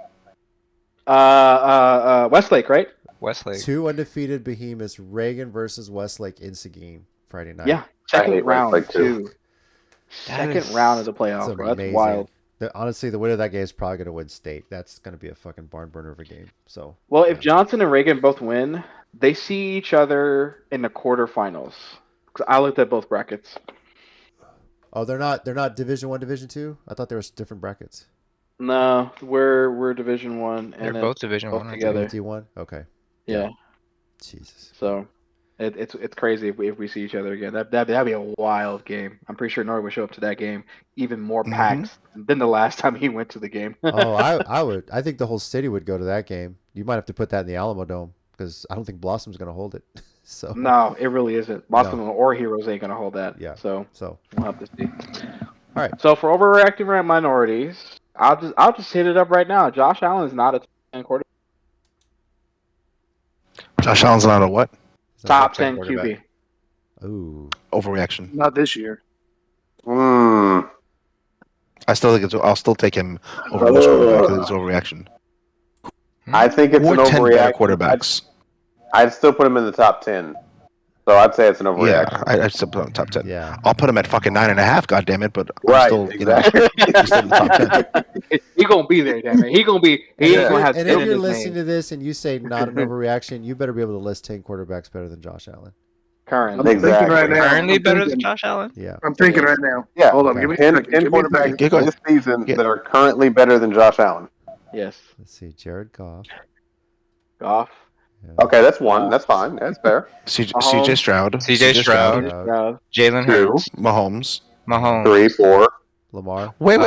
Westlake, right? Westlake. week? Two undefeated behemoths, Reagan versus Westlake in Seguin Friday night. Yeah, I second hate round Westlake, too. too. That Second is- round of the It's playoff, bro. That's amazing. wild. Honestly, the winner of that game is probably going to win state. That's going to be a fucking barn burner of a game. So, Well, if Johnson and Reagan both win, they see each other in the quarterfinals. 'Cause I looked at both brackets. oh, they're not Division 1, Division 2? I thought there was different brackets. No, we're Division 1 They're and then both Division both 1 together. D1? Okay. Yeah. Jesus. So it's crazy if we see each other again. That'd be a wild game. I'm pretty sure Norrie would show up to that game even more packed than the last time he went to the game. Oh, I would. I think the whole city would go to that game. You might have to put that in the Alamo Dome because I don't think Blossom's going to hold it. So No, it really isn't. Boston or Heroes ain't gonna hold that. Yeah. So So we'll have to see. all right. So for overreacting around minorities, I'll just hit it up right now. Josh Allen is not a top 10 quarterback. Josh Allen's not a what? It's not Top a 10 quarterback. QB. Ooh. Overreaction. Not this year. I still think I'll still take him over most quarterbacks. I think it's overreaction. I think it's Or an 10 better overreaction. quarterbacks. I'd still put him in the top 10. So I'd say it's an overreaction. Yeah, I'd still put him in the top 10. Yeah. I'll put him at fucking 9.5. God damn it! But Right, I'm still, exactly. he's still in the top 10. He gonna be there, damn it. He gonna be. He ain't gonna have And 10 if in you're his listening name. to this and you say not an overreaction, you better be able to list 10 quarterbacks better than Josh Allen. Currently. I'm thinking right now. Currently I'm better than thinking- Josh Allen. Yeah. I'm thinking right now. Yeah. Hold on. Okay. Give me a 10 second. Give me a quarterbacks second. Yeah, go ahead. this season Yeah. that are currently better than Josh Allen. Yes. Let's see. Jared Goff. Goff. Okay, that's one. That's fine. That's fair. CJ Stroud. CJ Stroud. Stroud. Jalen Two. Hurts. Mahomes. Mahomes. 3, 4. Lamar. Wait.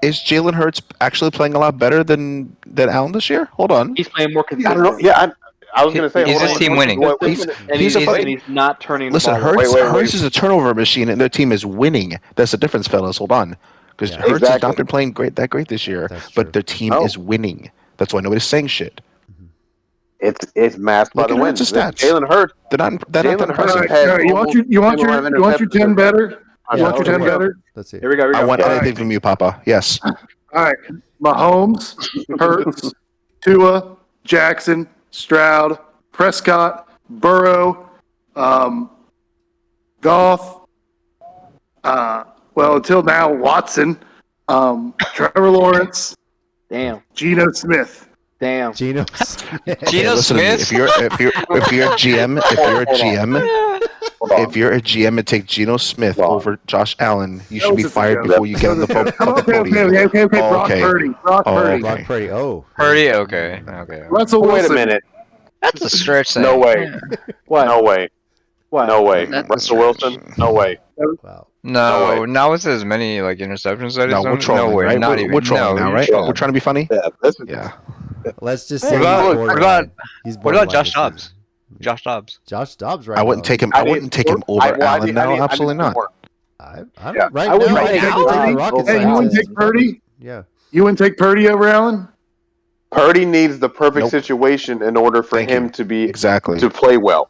Is Jalen Hurts actually playing a lot better than Allen this year? Hold on. He's playing more I don't consistent. know. Yeah, I was going to say. Is hold this on. team winning? Wait, And he's a fucking- he's not turning Listen, the ball over. Hurts, Wait. Hurts is a turnover machine, and their team is winning. That's the difference, fellas. Hold on, because Yeah. Hurts has Exactly. not been playing that great this year, That's true. but their team No. is winning. That's why nobody's saying shit. It's masked by Look the at wins. Hurts' stats. Jalen Hurts. They're not Jalen that Hurts All impressive. right, had all right. You want almost your 10 better? You Yeah, want your 10 okay. better? Let's see. Here we go. I want All right. anything from you, Papa. Yes. All right. Mahomes, Hurts, Tua, Jackson, Stroud, Prescott, Burrow, Goff. Well, until now, Watson, Trevor Lawrence, Damn. Geno Smith. Damn. Geno. Geno Listen to me. Smith. If you're a GM, if you're a GM and take Geno Smith Hold on. over Josh Allen, you That should be was a fired joke. before you get on the Okay, podium. okay. Oh, Brock okay. Purdy. Brock Oh, Purdy. okay. Brock Purdy. Oh. Purdy. Okay. Russell Wait a Wilson. minute. That's a stretch. No way. Yeah. What? No way. What? No way. That's Russell a stretch. Wilson? No way. Wow. No way. No, not with as many like interceptions that he's No, we're done. trolling, No way, right? not We're even. trolling No, now, you're right? trolling. We're trying to be funny. Yeah, this is Yeah. Let's just Hey, say what he's about- borderline. He's What about borderline Josh this Dobbs? season. Josh Dobbs. Josh Dobbs, right? I wouldn't now. take him. I I wouldn't need take him more- over well, I Allen need- now. I need Absolutely more. not. I Yeah. right I would now, right I think now, we take the Dobbs Rockets. over Hey, you wouldn't Allen. take Purdy? Yeah. You wouldn't take Purdy over Allen? Purdy needs the perfect Nope. situation in order for Thank him you. to be Exactly. to play well.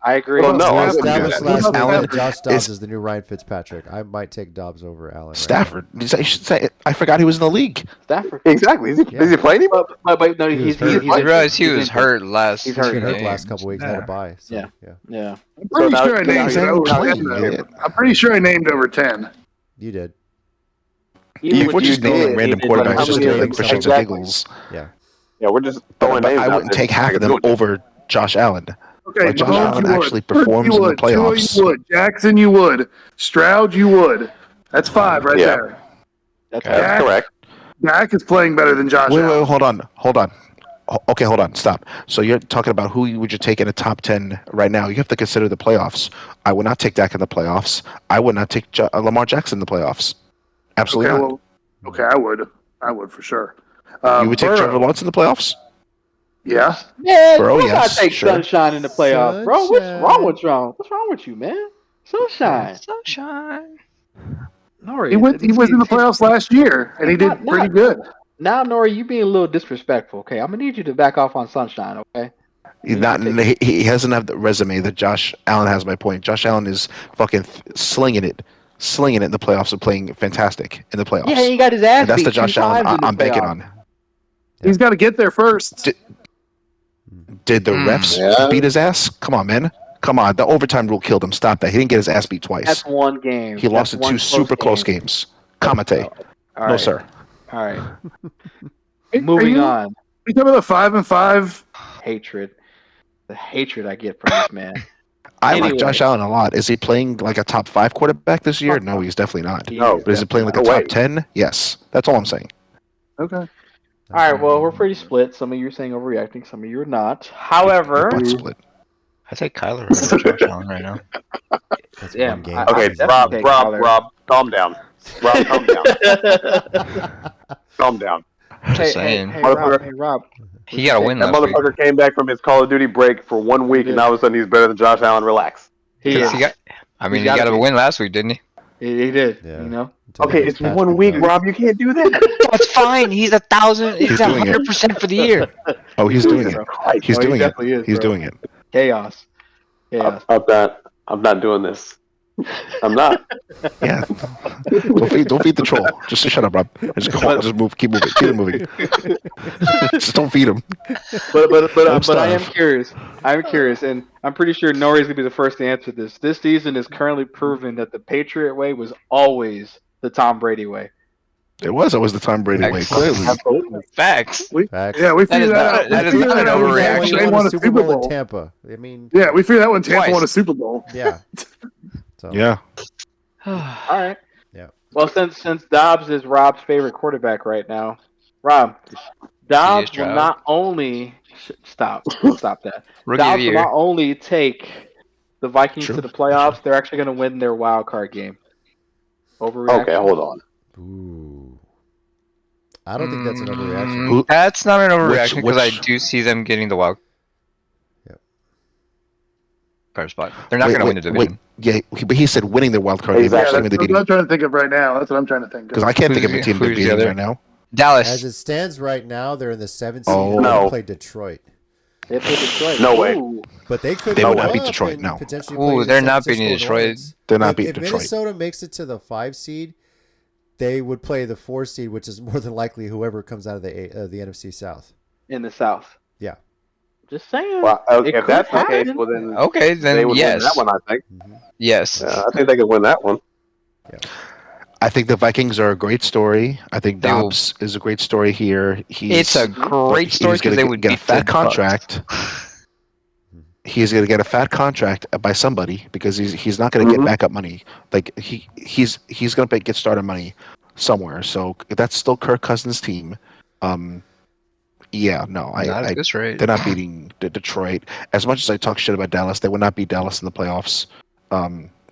I agree. Well, no, we I wouldn't do established that. last week Allen that Josh Dobbs is- is the new Ryan Fitzpatrick. I might take Dobbs over Allen. Right Stafford. You should say. I forgot he was in the league. Stafford. Exactly. Is he playing him? But no, He was he's hurt. I realized he he's was injured. hurt last. He's now. He's hurt. been hurt the games. last couple weeks. Had a bye. So, Yeah. yeah. Yeah. I'm pretty now- sure I now named he's over playing, 10. though. idiot. I'm pretty sure I named over 10. You did. Even We're you just naming did, random it- but quarterbacks how just many to of like them- for shits and exactly. giggles. Yeah. Yeah, we're just But, throwing but names I out wouldn't there. take half of them over Josh Allen. Okay, Like, Josh Mahomes, Allen you would. actually Hurts, performs you in the would. Tua, playoffs. you would. Jackson, you would. Stroud, you would. That's 5 right Yeah. there. That's Okay. That's correct. Dak is playing better than Josh Wait, Allen. hold on. Okay, hold on. Stop. So you're talking about who would you take in a top 10 right now? You have to consider the playoffs. I would not take Dak in the playoffs. I would not take Lamar Jackson in the playoffs. Absolutely Okay, not. well, okay, I would. I would for sure. You would take Burrow. Trevor Lawrence in the playoffs? Yeah. Man, Bro, you yes, gotta take sure. Sunshine in the playoffs, bro. What's Sunshine. wrong with y'all? What's wrong with you, man? Sunshine. Sunshine. Nori, He was in the playoffs last year, and he did pretty good. Now, Nori, you being a little disrespectful. Okay, I'm gonna need you to back off on Sunshine. Okay. He's not. He doesn't have the resume that Josh Allen has. My point. Josh Allen is fucking slinging it in the playoffs and playing fantastic in the playoffs. Yeah, he got his ass and that's beat the Josh 2 Allen times in the I'm banking playoffs. on. He's got to get there first. Did the refs Yeah. beat his ass? Come on, man. Come on. The overtime rule killed him. Stop that. He didn't get his ass beat twice. That's one game. He lost in That's 2 one super close games. Kamate. All No, right. sir. All right. Are Moving you- on. You talking about 5-5? Hatred. The hatred I get from this man. I Anyway. like Josh Allen a lot. Is he playing like a top 5 quarterback this year? No, he's definitely not. No, But is he playing like a No way. top 10? Yes. That's all I'm saying. Okay. All right. Well, we're pretty split. Some of you are saying overreacting. Some of you are not. However, Butt split. I take Kyler over Josh Allen right now. That's Yeah, one game. I- Okay, definitely take Kyler. Rob, calm down. Rob, calm down. Calm down. Just saying. Hey, Motherfucker. Rob. He got to win That last week. motherfucker came back from his Call of Duty break for 1 week, and all of a sudden he's better than Josh Allen. Relax. He, Because is. he got, I mean, He's he gotta got to be. win last week, didn't he? he did. Yeah. You know. Okay, it's 1 week, Rob. You can't do that. That's fine. He's 1,000. He's doing it. 100% for the year. Oh, he's doing it. Christ. He's Oh, he doing it. definitely is, He's bro. doing it. Chaos. Chaos. I'm not doing this. I'm not. Yeah. Don't feed the troll. Just shut up, Rob. Just go on. Just move. Keep moving. Keep it moving. Just don't feed him. But I am curious. I'm curious, and I'm pretty sure Nori's gonna be the first to answer this. This season is currently proven that the Patriot way was always the Tom Brady way. It was always the Tom Brady way. Excellent. Clearly. Absolutely. Facts. Facts. Yeah, we That is figured that not- out. that We is figured not that an out when overreaction. they won a Super in Bowl. Tampa. I mean, Yeah, we figured that when Tampa Twice. won a Super Bowl. yeah. So, Yeah. All right. Yeah. Well, since Dobbs is Rob's favorite quarterback right now, Rob, Dobbs will Stroud. not only stop that. Rookie of Dobbs the will year. not only take the Vikings True. to the playoffs, they're actually going to win their wild card game. Overreaction. Okay, hold on. Ooh. I don't think that's an overreaction. Who- That's not an overreaction because I which- do see them getting the wild Yep. card spot. They're not going to win the division. Yeah, but he said winning the wild card game. Exactly. Yeah, Actually, that's they what beat I'm trying to think of right now. That's what I'm trying to think because of. I can't think of a Who's team the they're beating other? right now. Dallas. As it stands right now, they're in the 7th seed. Oh. and No. They play Detroit. They play Detroit. No way. Ooh. But they could They go would not beat up Detroit, and no. potentially Ooh, play they're San not Francisco beating and Detroit. Orleans. They're not if, beating if Detroit. Minnesota makes it to the 5 seed, they would play the 4 seed, which is more than likely whoever comes out of the NFC South. In the South. Yeah. Just saying. Well, It if could that's the case, happen. well then Okay, they then would yes. win that one. I think. Yes. Yeah, I think they could win that one. I think the Vikings are a great story. I think They will- Dobbs is a great story here. It's a great story he's gonna because they would get a beat fat the contract. He's going to get a fat contract by somebody because he's not going to get backup money. Like he's going to get starter money somewhere. So that's still Kirk Cousins' team. Yeah, no, Not at this rate. they're not beating Detroit. As much as I talk shit about Dallas, they would not beat Dallas in the playoffs.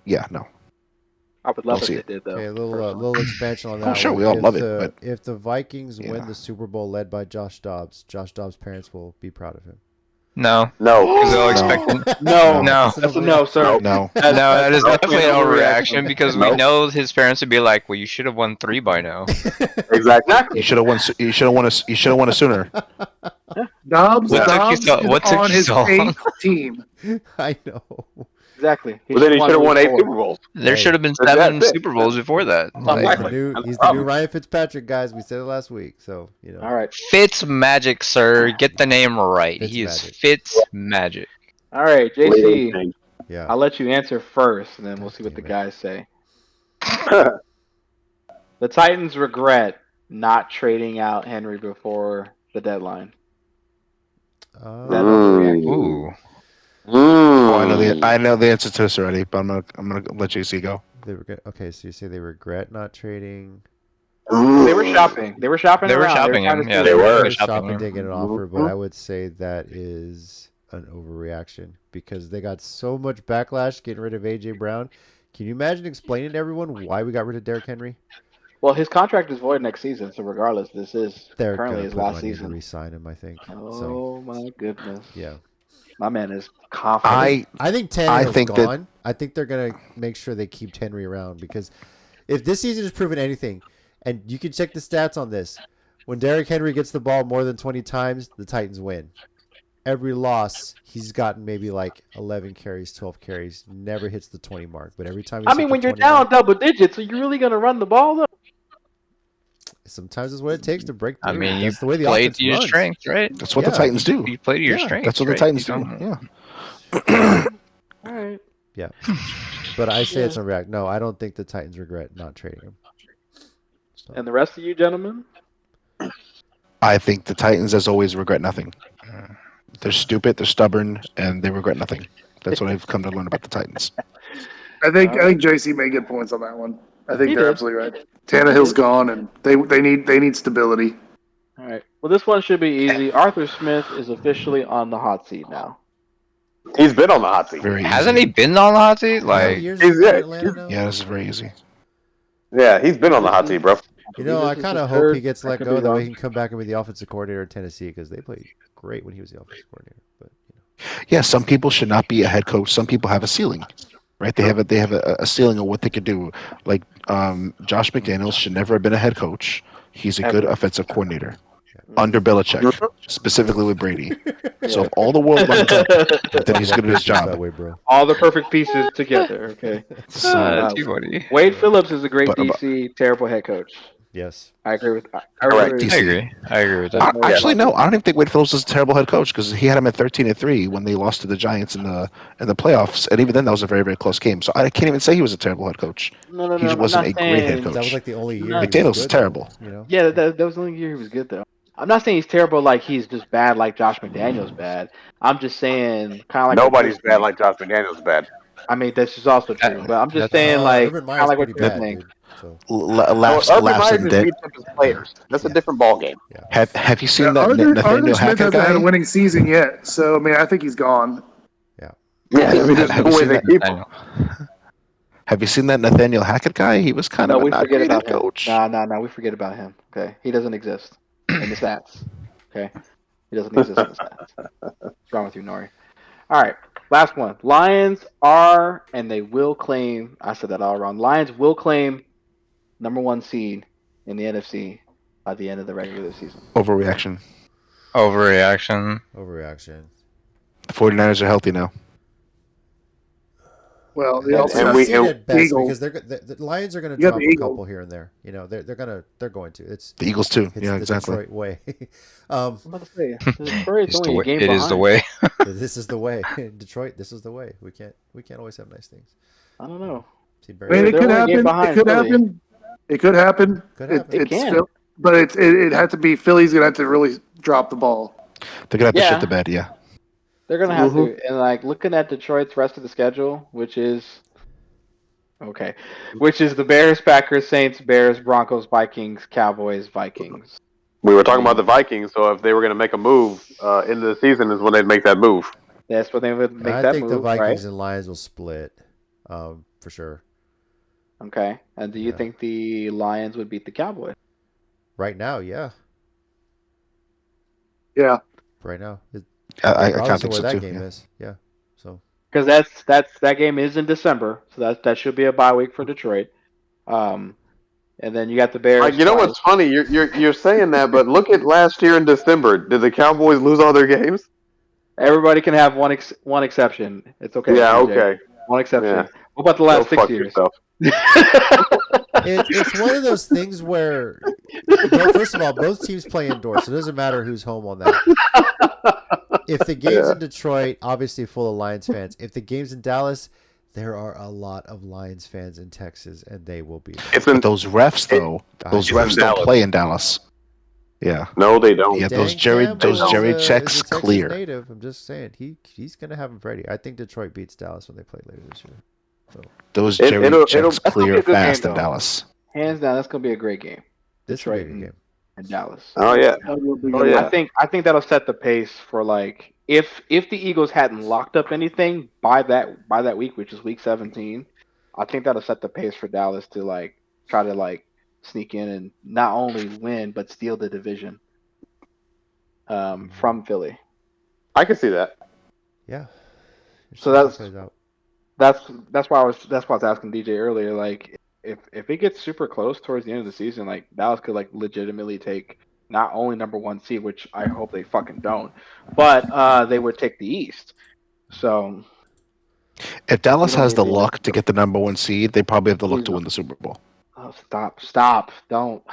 Yeah, no. I would love Don't if see they it. did though. Okay, a little personally. little expansion on that Oh, sure, one. we all love it, but If the Vikings yeah. win the Super Bowl led by Josh Dobbs parents will be proud of him. No, No. because they'll expect him. No, No. that's a no, sir. No. That's- No, that is that's definitely an overreaction because we Nope. know his parents would be like, "Well, you should have won 3 by now." Exactly. You should have won. You should have won. You should have won it sooner. Dobbs, What took you Dobbs so- is what took on you his so long? 8th team. I know. Exactly. Well, then he should have won 8 4. Super Bowls. There Hey. should have been That's 7 it. Super Bowls before that. Oh, Like, exactly. He's the new Ryan Fitzpatrick, guys. We said it last week, so you know. All right. Fitz Magic, sir. Get the name right. He is Fitzmagic. Fitz Magic. All right, JC. Yeah. I'll let you answer first, and then we'll see what the Damn it. guys say. The Titans regret not trading out Henry before the deadline. That overreaction. Ooh. Oh, I know the answer to this already, but I'm gonna let JC go. They regret. Okay, so you say they regret not trading. They were shopping. They were shopping They were around. shopping trying him. to Yeah, see- they were They shopping shopping him. to get an offer, but I would say that is an overreaction because they got so much backlash getting rid of AJ Brown. Can you imagine explaining to everyone why we got rid of Derrick Henry? Well, his contract is void next season, so regardless, this is They're currently gonna his put last money to season. re-sign him, I think. So Oh my goodness. yeah, My man is confident. I think I Tannehill's think that- gone. I think they're gonna make sure they keep Henry around because if this season has proven anything, and you can check the stats on this, when Derrick Henry gets the ball more than 20 times, the Titans win. Every loss, he's gotten maybe like 11 carries, 12 carries, never hits the 20 mark. But every time, I mean, when you're down double digits, are you really going to run the ball, though? sometimes it's what it takes to break through. I mean, That's you the way the play offense to your runs. strength, right? That's what Yeah. the Titans do. You play to your Yeah, strength. That's what the right? Titans You do. don't- Yeah. All right. But I say it's Yeah. a react. No, I don't think the Titans regret not trading him. So, And the rest of you gentlemen? I think the Titans, as always, regret nothing. They're stupid, they're stubborn, and they regret nothing. That's what I've come to learn about the Titans. I think JC made good points on that one. I think He they're did. absolutely right. Tannehill's gone, and they need stability. All right. Well, this one should be easy. Arthur Smith is officially on the hot seat now. He's been on the hot seat. Very Hasn't easy. he been on the hot seat? how many Like, years he's- has he been in yeah, Atlanta now? Yeah, this is very easy. Yeah, he's been on the hot seat, bro. You know, I This is kind the of hope third- he gets I let could go. be That way wrong. he can come back and be the offensive coordinator of Tennessee because they played great when he was the offensive coordinator. But Yeah, some people should not be a head coach. Some people have a ceiling, right? They have a ceiling of what they could do. Like Josh McDaniels should never have been a head coach. He's a good Ever. offensive coordinator under Belichick, specifically with Brady. So Yeah. if all the world lines up, then he's good at his It's that job. way, bro. All the perfect pieces together, okay? So, too funny. Wade Phillips is a great But- DC, terrible head coach. Yes. I agree with I Correct. agree with- I agree. I agree with that. actually, no, I don't even think Wade Phillips is a terrible head coach because he had him at 13-3 when they lost to the Giants in the playoffs, and even then that was a very, very close game. So I can't even say he was a terrible head coach. No, He I'm wasn't not a great head saying- coach. That was like the only year. No. he was McDaniels is good, terrible. though, you know? Yeah, that was the only year he was good though. I'm not saying he's terrible like he's just bad like Josh McDaniels bad. I'm just saying kind of like Nobody's what- bad like Josh McDaniels bad. I mean, this is also true, but I'm just That's- saying like Urban kind Meyer's of like what pretty you're bad, saying. dude. So Laughs Urban laughs Meyer and just dead. beats up his players. That's a different ball game. Have you seen that Arthur Nathaniel Smith Hackett hasn't had a guy? winning season yet, so I mean, I think he's gone. Yeah, I mean, there's Have no you way seen they that? keep I him. know. Have you seen that Nathaniel Hackett guy? He was kind No, of a we not forget great about head him. coach. No, we forget about him. Okay, he doesn't exist in the stats. Okay, he doesn't exist in the stats. What's wrong with you, Nori? All right, last one. Lions are and they will claim. I said that all wrong. Lions will claim #1 seed in the NFC by the end of the regular season. Overreaction. Overreaction. overreaction. The 49ers are healthy now. Well, they And also and got we- see it at best Eagle. because the Lions are going to You got drop the a Eagle. couple here and there. You know, they're going to. It's The Eagles too. it's Yeah, the exactly. Detroit way. I'm about to say, Detroit's It's the only a way. game It is the behind. way. This is the way. Detroit. This is the way. We can't always have nice things. I don't know. See, I mean, Barry, it They're could only a game happen. It behind could Philly. happen. It could happen. Could happen. It It's can. Phil- but it had to be Philly's gonna have to really drop the ball. They're gonna have to Yeah. shit the bed. Yeah. They're gonna have Mhm. to, and like looking at Detroit's rest of the schedule, which is the Bears, Packers, Saints, Bears, Broncos, Vikings, Cowboys, Vikings. We were talking about the Vikings, so if they were going to make a move into the season, is when they'd make that move. That's when they would make I that think move, the Vikings right? and Lions will split, for sure. Okay. And do you Yeah. think the Lions would beat the Cowboys? Right now, yeah. Yeah. Right now, I regardless can't of think where so that too. game Yeah. is. Yeah. So Because that game is in December, so that should be a bye week for Detroit. And then you got the Bears You know twice. what's funny? You're saying that, but look at last year in December. Did the Cowboys lose all their games? Everybody can have one exception. It's okay, Yeah. DJ. Okay. One exception. Yeah. What about the Go last 6 fuck years? yourself. it's one of those things where, first of all, both teams play indoors, so it doesn't matter who's home on that. If the game's Yeah. in Detroit, obviously full of Lions fans. If the game's in Dallas, there are a lot of Lions fans in Texas, and they will be there. It's in, But those refs, though, those It's in refs don't Dallas. play in Dallas. Yeah. no, they don't. Yeah, those Dan Jerry Campbell those Jerry is checks a Texas clear. native. I'm just saying he's gonna have him ready. I think Detroit beats Dallas when they play later this year. So Those Jerry it'll- checks that's gonna be clear a good game, fast in though. Dallas. Hands down, that's gonna be a great game. this will be a Detroit good game. and Dallas. Oh yeah. That will be Oh, good. yeah. I think that'll set the pace for like if the Eagles hadn't locked up anything by that week, which is week 17, I think that'll set the pace for Dallas to like try to like sneak in and not only win but steal the division from Philly. I can see that. Yeah. So that's why I was asking DJ earlier. Like if it gets super close towards the end of the season, like Dallas could like legitimately take not only number 1 seed, which I hope they fucking don't, but they would take the East. So If Dallas You don't has need the me to- luck to get the number 1 seed, they probably have the luck Please to win don't. the Super Bowl. oh, stop, don't.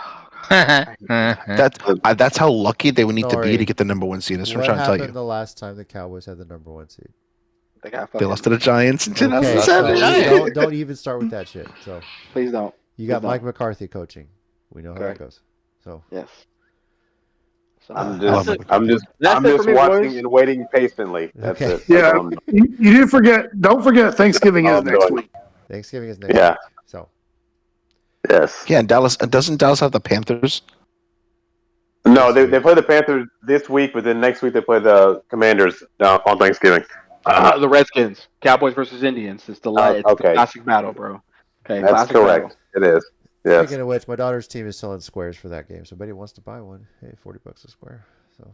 That's how lucky they would need to be Nori, to get the number 1 seed. That's what what I'm trying to tell happened you. the last time the Cowboys had the number 1 seed? They got They fucking, lost to the Giants in Okay, 2007. so don't even start with that shit. So please don't. you got Please Mike don't. McCarthy coaching. We know how that Okay. goes. So Yes. So I'm that's just, it. I'm just, That's I'm it for just me, watching boys. and waiting patiently. That's Okay. it. That's Yeah, all I'm doing. you did forget. Don't forget Thanksgiving is I'm next doing. week. Thanksgiving is next Yeah. week. So Yes. Yeah, and Dallas doesn't Dallas have the Panthers? No, This they week. play the Panthers this week, but then next week they play the Commanders on Thanksgiving. The Redskins, Cowboys versus Indians. It's the Okay. classic battle, bro. Okay, That's classic correct. battle. It is. Yes. speaking of which, my daughter's team is selling squares for that game. So Betty wants to buy one. Hey, $40 a square. So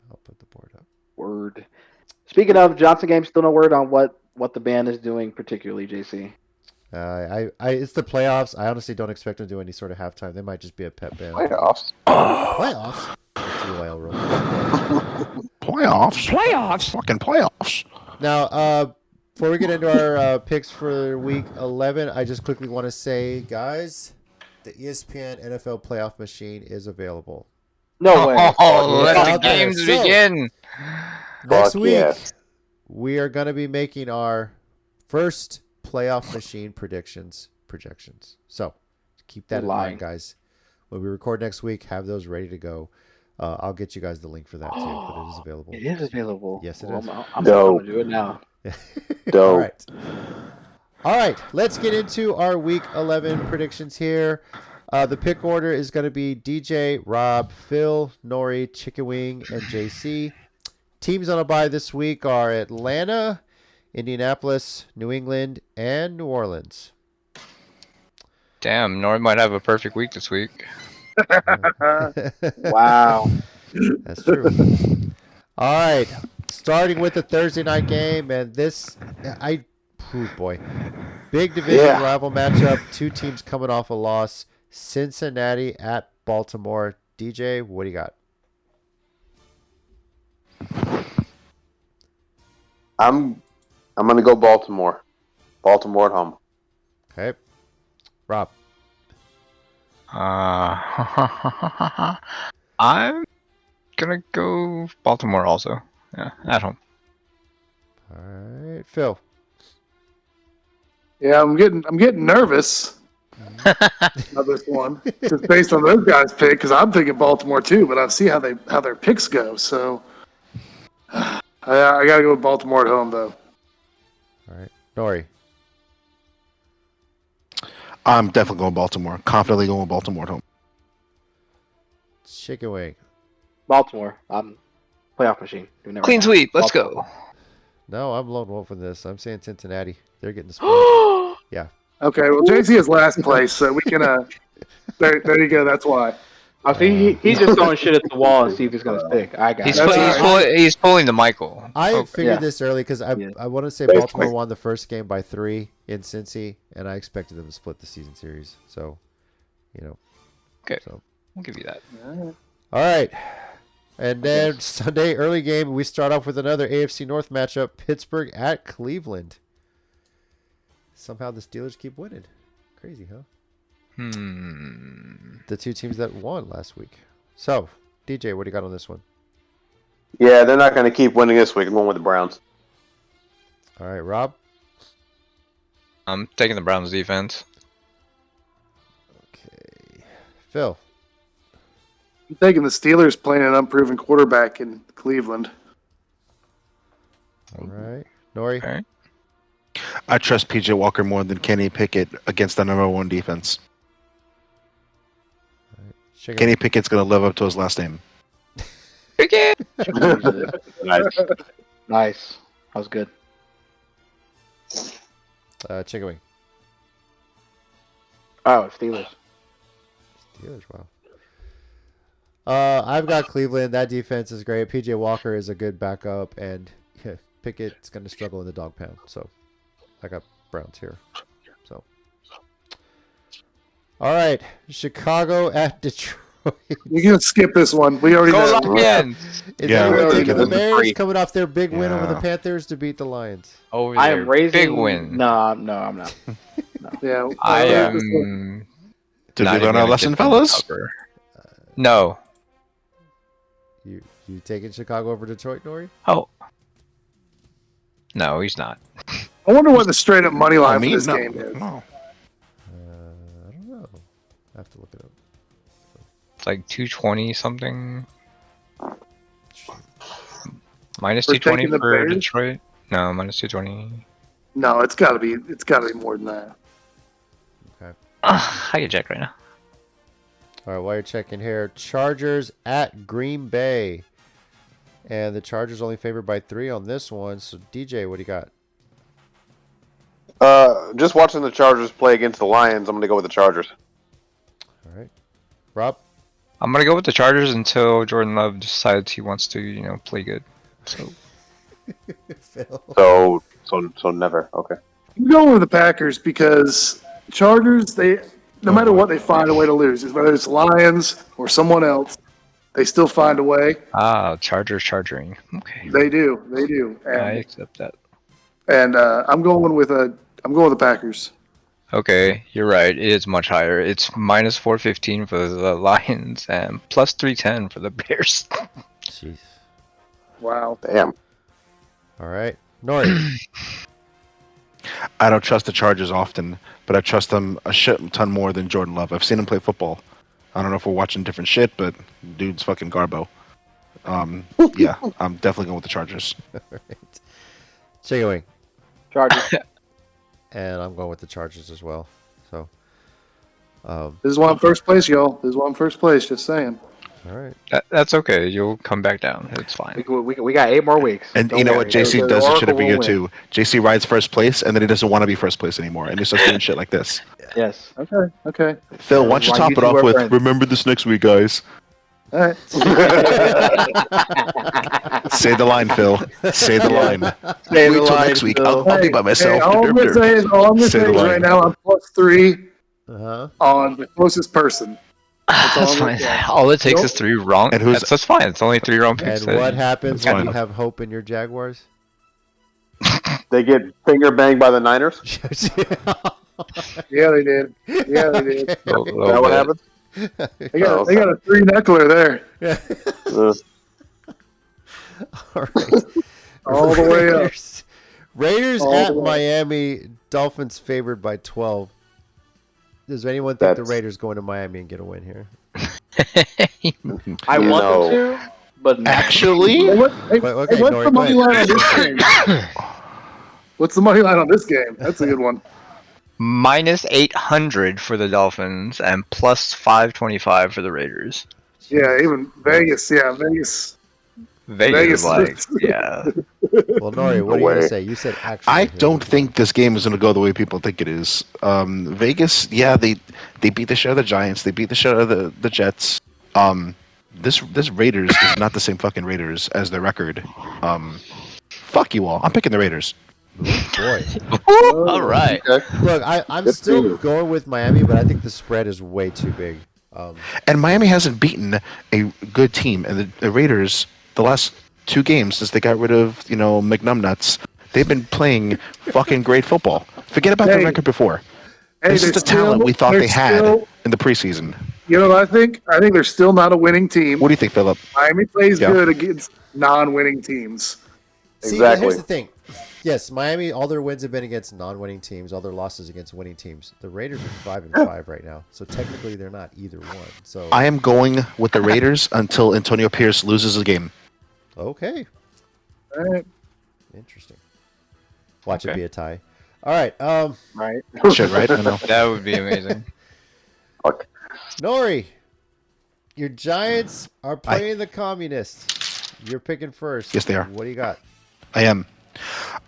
I'll put the board up. Word. Speaking of Johnson game, still no word on what the band is doing, particularly JC. It's the playoffs. I honestly don't expect them to do any sort of halftime. They might just be a pep band. Playoffs. Playoffs. Let's see why I'll roll. Playoffs? Fucking playoffs. Now, before we get into our picks for week 11, I just quickly want to say, guys, the ESPN NFL playoff machine is available. No way. Oh, It's let out the there. games So, begin. Next Fuck week, yes. we are going to be making our first playoff machine projections. So keep that You're in lying. mind, guys. When we record next week, have those ready to go. I'll get you guys the link for that too, but it is available. It is available. Yes, it Well, is. I'm Dope. gonna do it now. Dope. All right. Let's get into our week 11 predictions here. The pick order is going to be DJ, Rob, Phil, Nori, Chicken Wing, and JC. Teams on a bye this week are Atlanta, Indianapolis, New England, and New Orleans. Damn, Nord might have a perfect week this week. Wow. That's true. All right. Starting with the Thursday night game, and oh boy. Big division rival matchup. Two teams coming off a loss. Cincinnati at Baltimore. DJ, what do you got? I'm gonna go Baltimore. Baltimore at home. Okay. Rob. I'm gonna go Baltimore also. Yeah, at home. All right. Phil. Yeah, I'm getting nervous about this one, just based on those guys' pick. Because I'm thinking Baltimore too, but I see how their picks go. So I gotta go with Baltimore at home though. All right. Nori. I'm definitely going Baltimore. Confidently going Baltimore at home. Chicken wing. Baltimore. Playoff machine. Doing it right Clean now. sweep. Let's Baltimore. go. No, I'm lone wolf in this. I'm saying Cincinnati. They're getting the split. Yeah. Okay, well, JC is last place, so we can. There you go. That's why. I think he's just throwing shit at the wall and see if he's gonna stick. I got He's, it. he's pulling the Michael. I figured Yeah. this early because I Yeah. want to say Wait, Baltimore wait. won the first game by 3 in Cincy, and I expected them to split the season series. So, Okay. So, I'll give you that. all right. And then Sunday early game, we start off with another AFC North matchup: Pittsburgh at Cleveland. Somehow the Steelers keep winning. Crazy, huh? The two teams that won last week. So, DJ, what do you got on this one? Yeah, they're not going to keep winning this week. I'm going with the Browns. All right, Rob. I'm taking the Browns defense. Okay, Phil. I'm taking the Steelers playing an unproven quarterback in Cleveland. All right, Nori. Okay. I trust PJ Walker more than Kenny Pickett against the #1 defense. Chicken. Kenny Pickett's going to live up to his last name. Nice. Nice. That was good. Chicken wing. Oh, Steelers. Steelers. Wow. I've got Cleveland. That defense is great. PJ Walker is a good backup, and Pickett's going to struggle in the dog pound. So, I got Browns here. So, all right, Chicago at Detroit. You can skip this one. We already Go know. Lions! Is Yeah, anyone we're taking taking the them Bears free. coming off their big win over the Yeah. Panthers to beat the Lions? Over I there. am raising. Big win. No, I'm not. Yeah, I this one. am. Did not we even learn our gonna lesson, get them to fellas? cover. No. You taking Chicago over Detroit, Nori? Oh. No, he's not. I wonder what the straight up money line for me? this No. game is. No. I don't know. I have to look it up. It's like 220 something. Minus We're 220 taking the for Bears? Detroit. No, minus 220. No, it's got to be more than that. I can check right now. All right, while you're checking here, Chargers at Green Bay. And the Chargers only favored by 3 on this one. So, DJ, what do you got? Just watching the Chargers play against the Lions, I'm going to go with the Chargers. All right. Rob? I'm gonna go with the Chargers until Jordan Love decides he wants to, play good. So Phil? So never. Okay. I'm going with the Packers because Chargers, no matter what, they find a way to lose. Whether it's Lions or someone else, they still find a way. Chargers charging. Okay, They do. I And, accept that. I'm going with the Packers. Okay, you're right. It is much higher. It's minus 415 for the Lions and plus 310 for the Bears. Jeez. Wow. Damn. All right. Nori? I don't trust the Chargers often, but I trust them a shit ton more than Jordan Love. I've seen him play football. I don't know if we're watching different shit, but dude's fucking Garbo. Yeah, I'm definitely going with the Chargers. All right. Chicken wing. Chargers. And I'm going with the Chargers as well. So, This is why I'm first place, y'all. This is why I'm first place. Just saying. all right. That's okay. You'll come back down. It's fine. We got 8 more weeks. And Don't you know worry. what? JC The does this shit Oracle every year will win. too. JC rides first place, and then he doesn't want to be first place anymore, and he starts doing shit like this. Yes. Okay. Phil, why don't you Why top you it two off are with friends. "Remember this next week, guys"? All right. Say the line, Phil. Say the line. Say Wait the till line, next week. Phil. I'll be by myself. all I'm gonna say is Say the line. right now I'm +3 Uh-huh. on the closest person. That's all fine. I'm saying. All it takes Nope. is 3 wrong. And who's- That's fine. It's only 3 wrong picks. And what happens That's when you fine. have hope in your Jaguars? They get finger banged by the Niners. Yeah, they did. Yeah, they did. Is that what happened? They got a 3-knuckler there. All right. All the way up. Raiders All at the way. Miami. Dolphins favored by 12. Does anyone think the That's- Raiders going to Miami and get a win here? I You want know. them to, but no. Actually, Hey, okay, what's Nori, the money go line on this game? What's the money line on this game? That's a good one. minus 800 for the Dolphins and plus 525 for the Raiders. Yeah, even Vegas. Yeah, Vegas. Vegas is like, yeah. Well, Nori, what are No you going way. to say? You said actually. I don't think this game is going to go the way people think it is. Vegas, yeah, they beat the shit out of the Giants. They beat the shit out of the Jets. This Raiders is not the same fucking Raiders as their record. Fuck you all. I'm picking the Raiders. Boy. All right. Okay. Look, I'm Good still for you. going with Miami, but I think the spread is way too big. And Miami hasn't beaten a good team. And the Raiders, the last 2 games since they got rid of, McNumbnuts, they've been playing fucking great football. Forget about the Hey. record before. Hey, This is they're the talent we thought they're they had still- in the preseason. You know what I think? I think they're still not a winning team. What do you think, Philip? Miami plays Yeah. good against non-winning teams. See, but here's Exactly. the thing. Yes, Miami, all their wins have been against non-winning teams. All their losses against winning teams. The Raiders are 5-5 right now, so technically they're not either one. So I am going with the Raiders until Antonio Pierce loses a game. okay, All right. interesting. Watch it Okay. be a tie. All right, Right. Shit, right? I know. That would be amazing. Fuck. Nori, your Giants are playing the Communists. You're picking first. Yes, they are. What do you got? I am.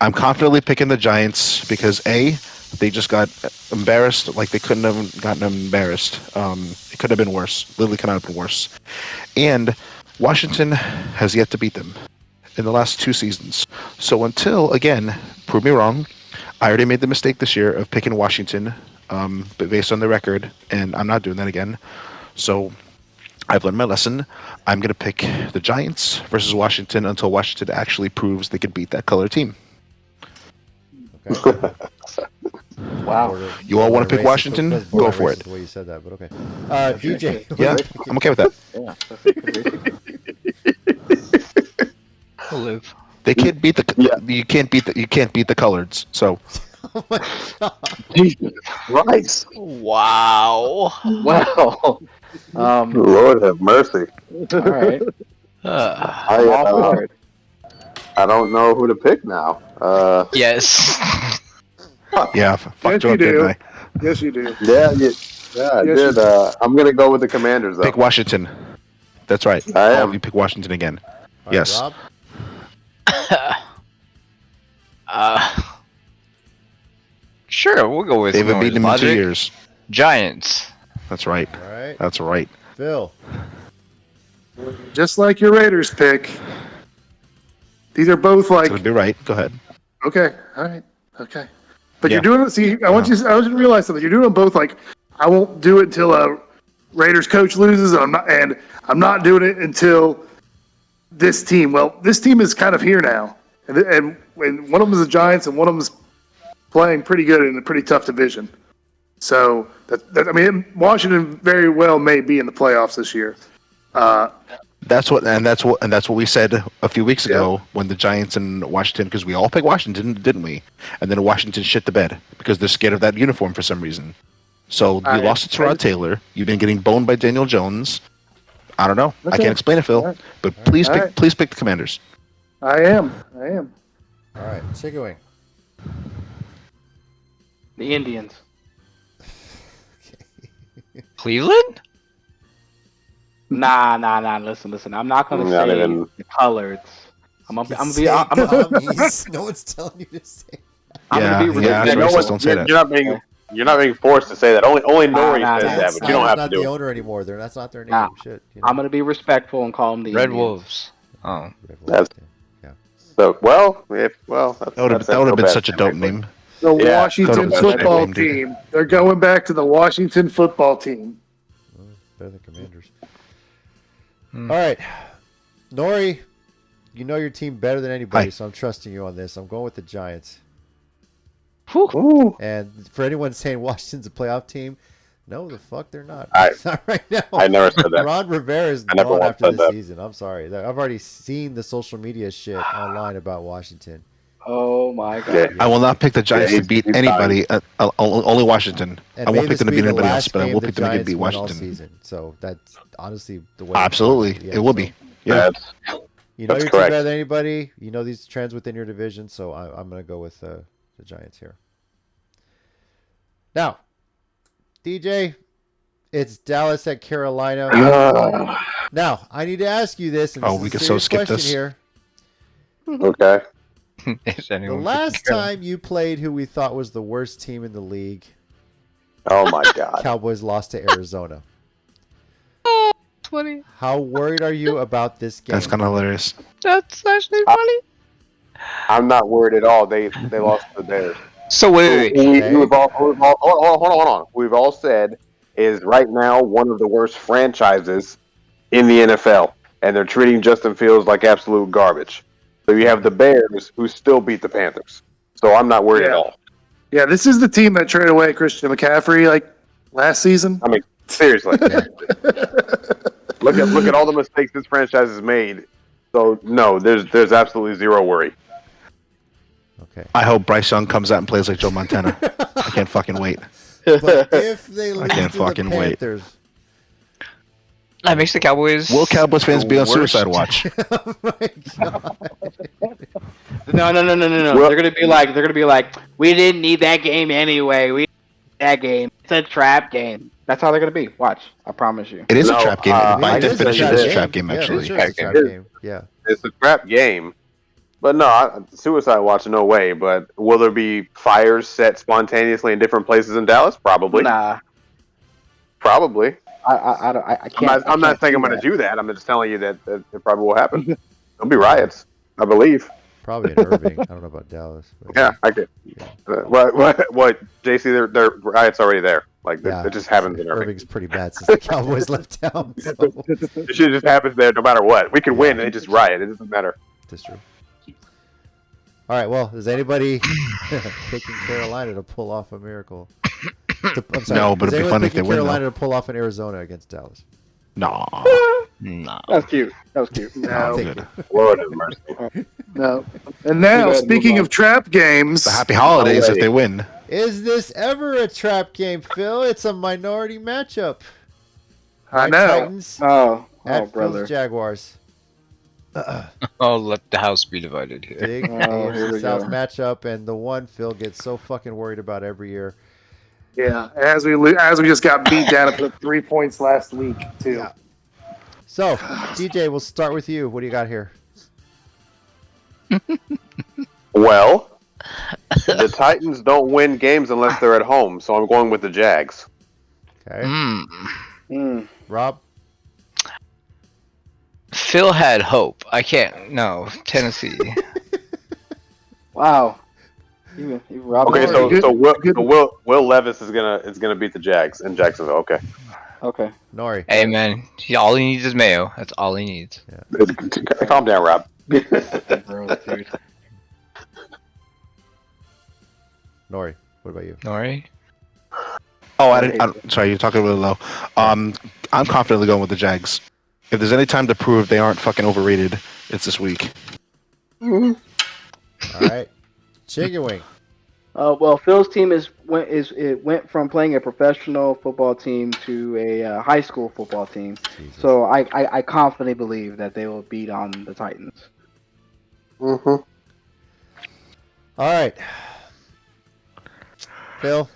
I'm confidently picking the Giants because A, they just got embarrassed like they couldn't have gotten embarrassed. It could have been worse. Literally could not have been worse. And Washington has yet to beat them in the last 2 seasons. So until, again, prove me wrong, I already made the mistake this year of picking Washington, but based on the record, and I'm not doing that again. So I've learned my lesson. I'm going to pick the Giants versus Washington until Washington actually proves they can beat that color team. Okay. Wow. You all wanna pick Racist- Washington? that's Go borderline for racist it. The way you said that, but okay. DJ. Yeah, I'm okay with that. Yeah. That's it. We'll live. They can't beat the. Yeah. You can't beat the coloreds. So Oh my God. Jesus Christ. Wow. Well. Lord have mercy. All right. I, All forward. I don't know who to pick now. Yes. yeah, fucked Yes, you you up, do. didn't I? Yes, you do. Yeah, I Yes, did. I'm gonna go with the Commanders though. Pick Washington. That's right. I All am. of you pick Washington again. All right, Yes. Rob? Sure, we'll go with They haven't Noah's beaten them in 2 logic. years. Giants. That's right. All right. That's right. Phil. Just like your Raiders pick. These are both It's like gonna be right. Go ahead. okay, all right, okay. But Yeah. you're doing it. See, I want you to realize something. You're doing them both like I won't do it until a Raiders coach loses, and I'm not doing it until this team. Well, this team is kind of here now, and one of them is the Giants, and one of them is playing pretty good in a pretty tough division. So I mean, Washington very well may be in the playoffs this year. That's what we said a few weeks ago when the Giants and Washington, because we all picked Washington, didn't we? And then Washington shit the bed because they're scared of that uniform for some reason. So you lost to Terod Taylor. You've been getting boned by Daniel Jones. I don't know. I Okay. can't explain it, Phil. All right. But please All pick right. please pick the Commanders. I am. All right. Chicken wing. The Indians. Cleveland? Nah. Listen. I'm not gonna Not say even- the colors. I'm gonna be. Say I'm commies. No one's telling you to say. I'm Yeah, gonna be yeah, respectful. that's no racist. one, Don't say that. You're not being forced to say that. Only Nori nah, says nah. that, but you don't That's have to not do the it. owner anymore. That's not their name. Nah. Shit. I'm gonna be respectful and call them the Red Indians. Wolves. Oh. Red Wolves, That's- yeah. So well, That would have been such a dope name. The Yeah, Washington totally. football Name, dude. team. They're going back to the Washington football team. Well, better than Commanders. Hmm. All right, Nori, you know your team better than anybody, Hi. so I'm trusting you on this. I'm going with the Giants. Ooh. And for anyone saying Washington's a playoff team, no, the fuck they're not. I- Not right now. I never said that. Ron Rivera is I never gone once after said this that. season. I'm sorry. I've already seen the social media shit online about Washington. Oh my god. Yeah. I will not pick the Giants Yeah, to beat he's anybody. Only Washington. And I may won't pick this them to be beat the anybody else, last but I game will the pick them to Giants beat win all Washington. season. So that's honestly the way. Absolutely, Yeah, it will so be. Yeah. That's You know That's your team correct. better than anybody. You know these trends within your division, so I'm going to go with the Giants here. Now, DJ, it's Dallas at Carolina. Now, I need to ask you this, and this Oh, is we a can so serious skip question this? here. Okay. Is The anyone last picking Carolina? time you played who we thought was the worst team in the league, Oh my God. Cowboys lost to Arizona. 20. How worried are you about this game? That's kind of hilarious. That's actually funny. I'm not worried at all. They lost to the Bears. So wait. Okay. Hold on. We've all said is right now one of the worst franchises in the NFL, and they're treating Justin Fields like absolute garbage. So you have the Bears who still beat the Panthers. So I'm not worried at all. Yeah, this is the team that traded away Christian McCaffrey like last season. I mean, seriously. Look at all the mistakes this franchise has made. So no, there's absolutely zero worry. Okay. I hope Bryce Young comes out and plays like Joe Montana. I can't fucking wait. But if they lose can't to the fucking wait. Panthers, That makes the Cowboys. Will Cowboys fans be on worst. suicide watch? oh my God. No. Well- They're gonna be like, we didn't need that game anyway. We need that game. It's a trap game. That's how they're gonna be. Watch, I promise you. It is No, a trap game. By It is a definition, trap it is a game. trap game, Yeah, actually. it is a trap game. Yeah. It's a crap game. But no, suicide watch, no way. But will there be fires set spontaneously in different places in Dallas? Probably. Nah, Probably. I can't. I'm not saying I'm going to do that. I'm just telling you that it probably will happen. There'll be riots, I believe. Probably in Irving. I don't know about Dallas. But Yeah, I could. What, JC? There riots already there. Like Yeah. it just happens in Irving. Irving's pretty bad since the Cowboys left town. So It shit just happens there, no matter what. We can win, and they just riot. It doesn't matter. that's true. All right. Well, is anybody picking Carolina to pull off a miracle? I'm sorry. No, but is it'd be anyone funny if they picking win, Carolina to pull off in Arizona against Dallas. No. No. That's cute. That was cute. No, Thank you. Lord have mercy. no. And now, ahead, speaking move on. of trap games, The happy holidays if they win. Is this ever a trap game, Phil? It's a minority matchup. I My know. Titans Oh, at brother. Phil's Jaguars. Oh, let the house be divided here. Big Oh, here AFC we South go. matchup, and the one Phil gets so fucking worried about every year. Yeah, as we just got beat down and put 3 points last week too. Yeah. So, DJ, we'll start with you. What do you got here? Well, the Titans don't win games unless they're at home, so I'm going with the Jags. Okay. Mm. Rob? Phil had hope. I can't. No, Tennessee. Wow. You robbed Okay, me. so good- so Will, good- so Will Levis is gonna beat the Jags in Jacksonville. Okay, Okay. Nori? Hey man, all he needs is mayo. That's all he needs. calm down, Rob. Gross, dude. Nori, what about you? Nori? Oh, I'm sorry, you're talking really low. I'm confidently going with the Jags. If there's any time to prove they aren't fucking overrated, it's this week. All right. Chicken Wing. Well, Phil's team went from playing a professional football team to a high school football team. Jesus. So I confidently believe that they will beat on the Titans. Mm-hmm. All right. Phil,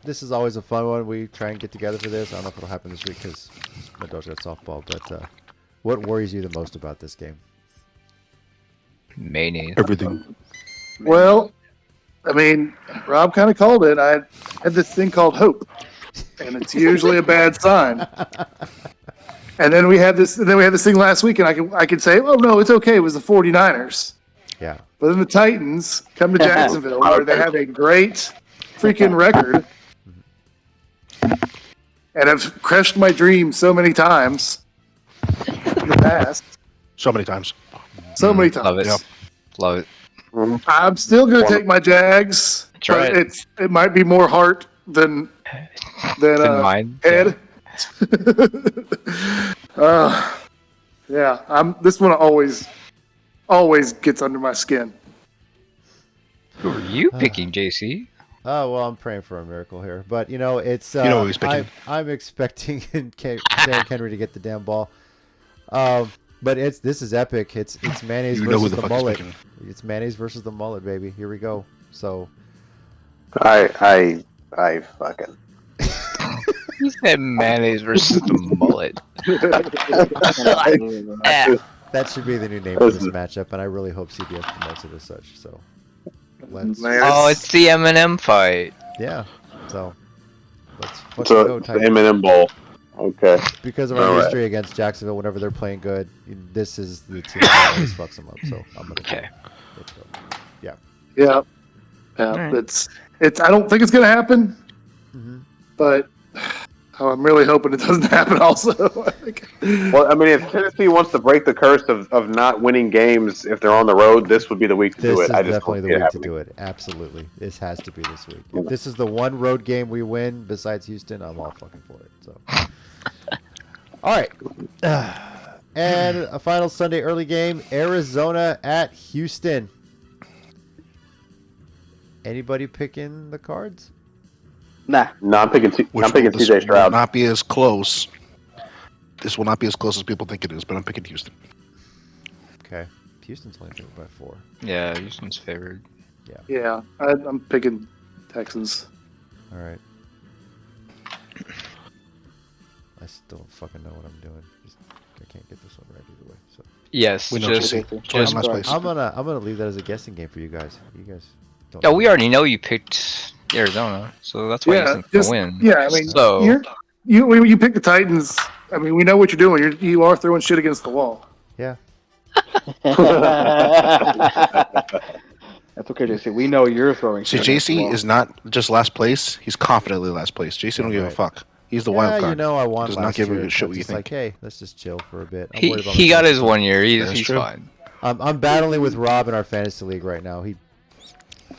this is always a fun one. We try and get together for this. I don't know if it'll happen this week because my daughter's got softball, but what worries you the most about this game? Mayonnaise. Everything. Well, I mean, Rob kind of called it. I had this thing called hope, and it's usually a bad sign. And then we had this thing last week, and I could say, oh no, it's okay. It was the 49ers. Yeah. But then the Titans come to Jacksonville, where they have a great freaking record, and have crushed my dreams so many times in the past. So many times. So many times. Love it. Yep. Love it. I'm still going to take my Jags. Try but it might be more heart than Didn't mind. head. This one always gets under my skin. Who are you picking, JC? Oh, well, I'm praying for a miracle here. But, it's... You know who he's picking. I'm expecting Derrick Henry to get the damn ball. But this is epic. It's mayonnaise You know who versus the the fuck he's mullet. picking. It's mayonnaise versus the mullet, baby. Here we go. So, I fucking. He said mayonnaise versus the mullet. That should be the new name for this matchup, and I really hope CBS promotes it as such. So let's. Man, Oh, it's the M&M fight. Yeah. So let's fucking So go, it's the Titans. M&M Bowl. Okay. Because of our All right. history against Jacksonville, whenever they're playing good, this is the team that always fucks them up. So I'm gonna. Okay. Let's go. Yeah. Yeah. Alright. It's. I don't think it's gonna happen, Mm-hmm. but I'm really hoping it doesn't happen. Also. Well, I mean, if Tennessee wants to break the curse of not winning games if they're on the road, this would be the week to This do is it. I just definitely the don't see it week to happening. do it. Absolutely. This has to be this week. If this is the one road game we win besides Houston, I'm all fucking for it. So, all right. And a final Sunday early game, Arizona at Houston. Anybody picking the Cards? Nah. No, I'm picking Which CJ will Stroud. not be as close. This will not be as close as people think it is, but I'm picking Houston. Okay. Houston's only favored by 4. Yeah, Houston's favored. Yeah, I'm picking Texans. All right. I still don't fucking know what I'm doing. I can't get this one right either way. So Yes, We know just, JC. just Twice last place. I'm gonna leave that as a guessing game for you guys. You guys don't. Yeah, know. we already know you picked Arizona, so that's why Yeah, Houston's just- gonna win. yeah, I mean, so you pick the Titans. I mean, we know what you're doing. You are throwing shit against the wall. Yeah. That's okay, JC. We know you're throwing. See, shit against the JC wall. is not just last place; he's confidently last place. JC don't give a Right. fuck. He's the Yeah, wild card. you know I won Does last not give year. a shit I'm what you just think. like, hey, let's just chill for a bit. I'm he worried about he my got his fantasy. 1 year. That's He's true. fine. I'm battling with Rob in our fantasy league right now.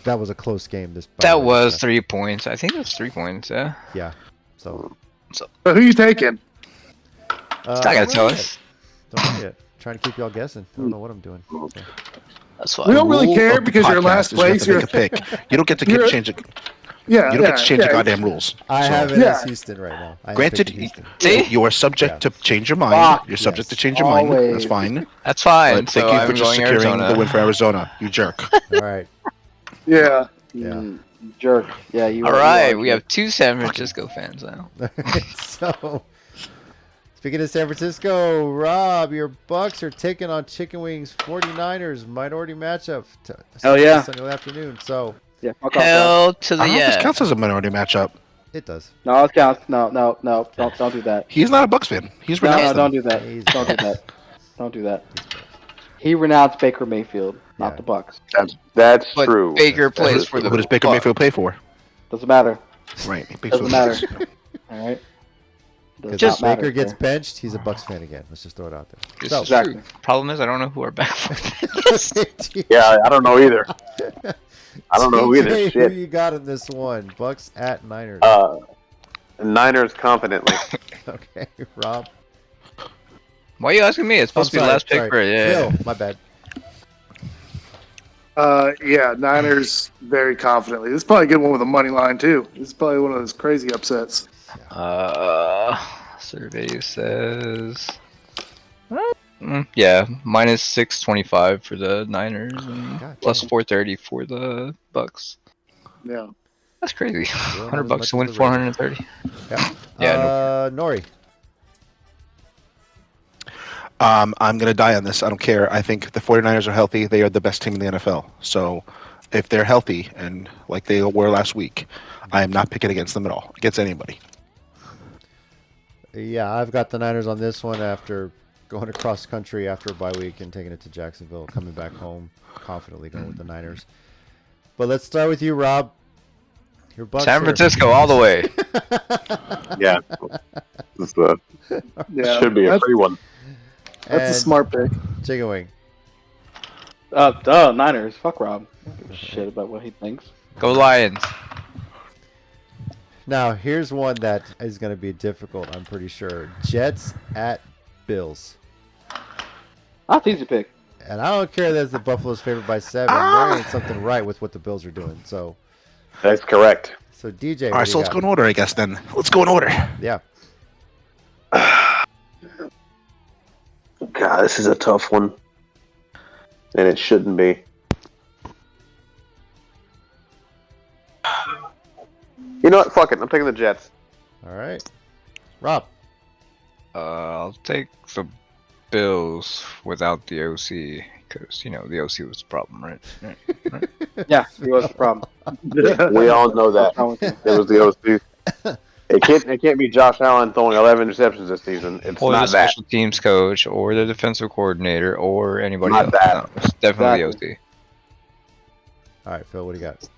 That was a close game. By the That way, was so, 3 points. I think that's 3 points. Yeah. yeah. So But who you taking? He's not gonna don't tell know us. yet. Don't know yet. Trying to keep y'all guessing. I don't know what I'm doing. So. That's We fine. don't really Rule care of the because you're podcast last is you have place. to make a pick. You don't get to You're- change it. Yeah, You don't get to change the goddamn rules. I So, have it Yeah. as Houston right now. I am Granted, picking Houston. See? you are subject Yeah. to change your mind. Fuck, You're subject to yes. change your mind. That's Always. fine. That's fine. But thank so you I'm for just going securing Arizona. the win for Arizona. You jerk. All right. Yeah. Yeah. Jerk. Yeah, you. All are- you right, are we jerk. have 2 San Francisco fans now. So, speaking of San Francisco, Rob, your Bucks are taking on Chicken Wings 49ers minority matchup. Hell yeah. Sunday afternoon. So Yeah, fuck off, bro. Hell to I the don't know if this yes. counts as a minority matchup. it does. No, it counts. No, don't do that. He's not a Bucks fan. He's No, renounced don't them. do that. He's- Don't do that. Don't do that. He renounced Baker Mayfield, not Yeah. the Bucks. That's But true. Baker plays for the What does Baker Bucks. Mayfield pay for? Doesn't matter. Right. He pays Doesn't for the matter. Bucks. All right. Does Because not Baker matter, gets sir. benched, he's a Bucks fan again. Let's just throw it out there. This So, is Exactly. true. Problem is, I don't know who our backfield is. Yeah, I don't know either. I don't know who either. TJ, who Shit. you got in this one? Bucks at Niners. Niners confidently. Okay, Rob. Why are you asking me? It's supposed to be the last pick for it. Yeah. Phil, my bad. Yeah, Niners very confidently. This is probably a good one with a money line too. This is probably one of those crazy upsets. Survey says, yeah, minus 625 for the Niners and God plus damn. 430 for the Bucks. Yeah. That's crazy. Doing $100 as to much win as the Raiders. 430. Yeah. Yeah, Nori. I'm going to die on this. I don't care. I think the 49ers are healthy. They are the best team in the NFL. So if they're healthy and like they were last week, I am not picking against them at all, against anybody. Yeah, I've got the Niners on this one after going across country after a bye week and taking it to Jacksonville, coming back home confidently going with the Niners. But let's start with you, Rob. Your Bucks San are- Francisco all the way. Yeah. This Yeah. should be a that's, free one. that's a And smart pick. Chicken Wing. Niners. Fuck Rob. I don't give a shit about what he thinks. Go Lions. Now, here's one that is going to be difficult, I'm pretty sure. Jets at Bills. That's easy pick. And I don't care that the Buffalo's favored by 7. There ain't something right with what the Bills are doing. So That's correct. DJ. All what right, do so you let's got? go in order, I guess, then. Let's go in order. Yeah. God, this is a tough one. And it shouldn't be. You know what? Fuck it. I'm taking the Jets. All right. Rob. I'll take the Bills without the OC because the OC was the problem, right? Yeah, he was the problem. We all know that. It was the OC. It can't be Josh Allen throwing 11 interceptions this season. It's Or the not that. special teams coach, or the defensive coordinator, or anybody Not else. that. No, it's definitely Exactly. OC. All right, Phil, what do you got?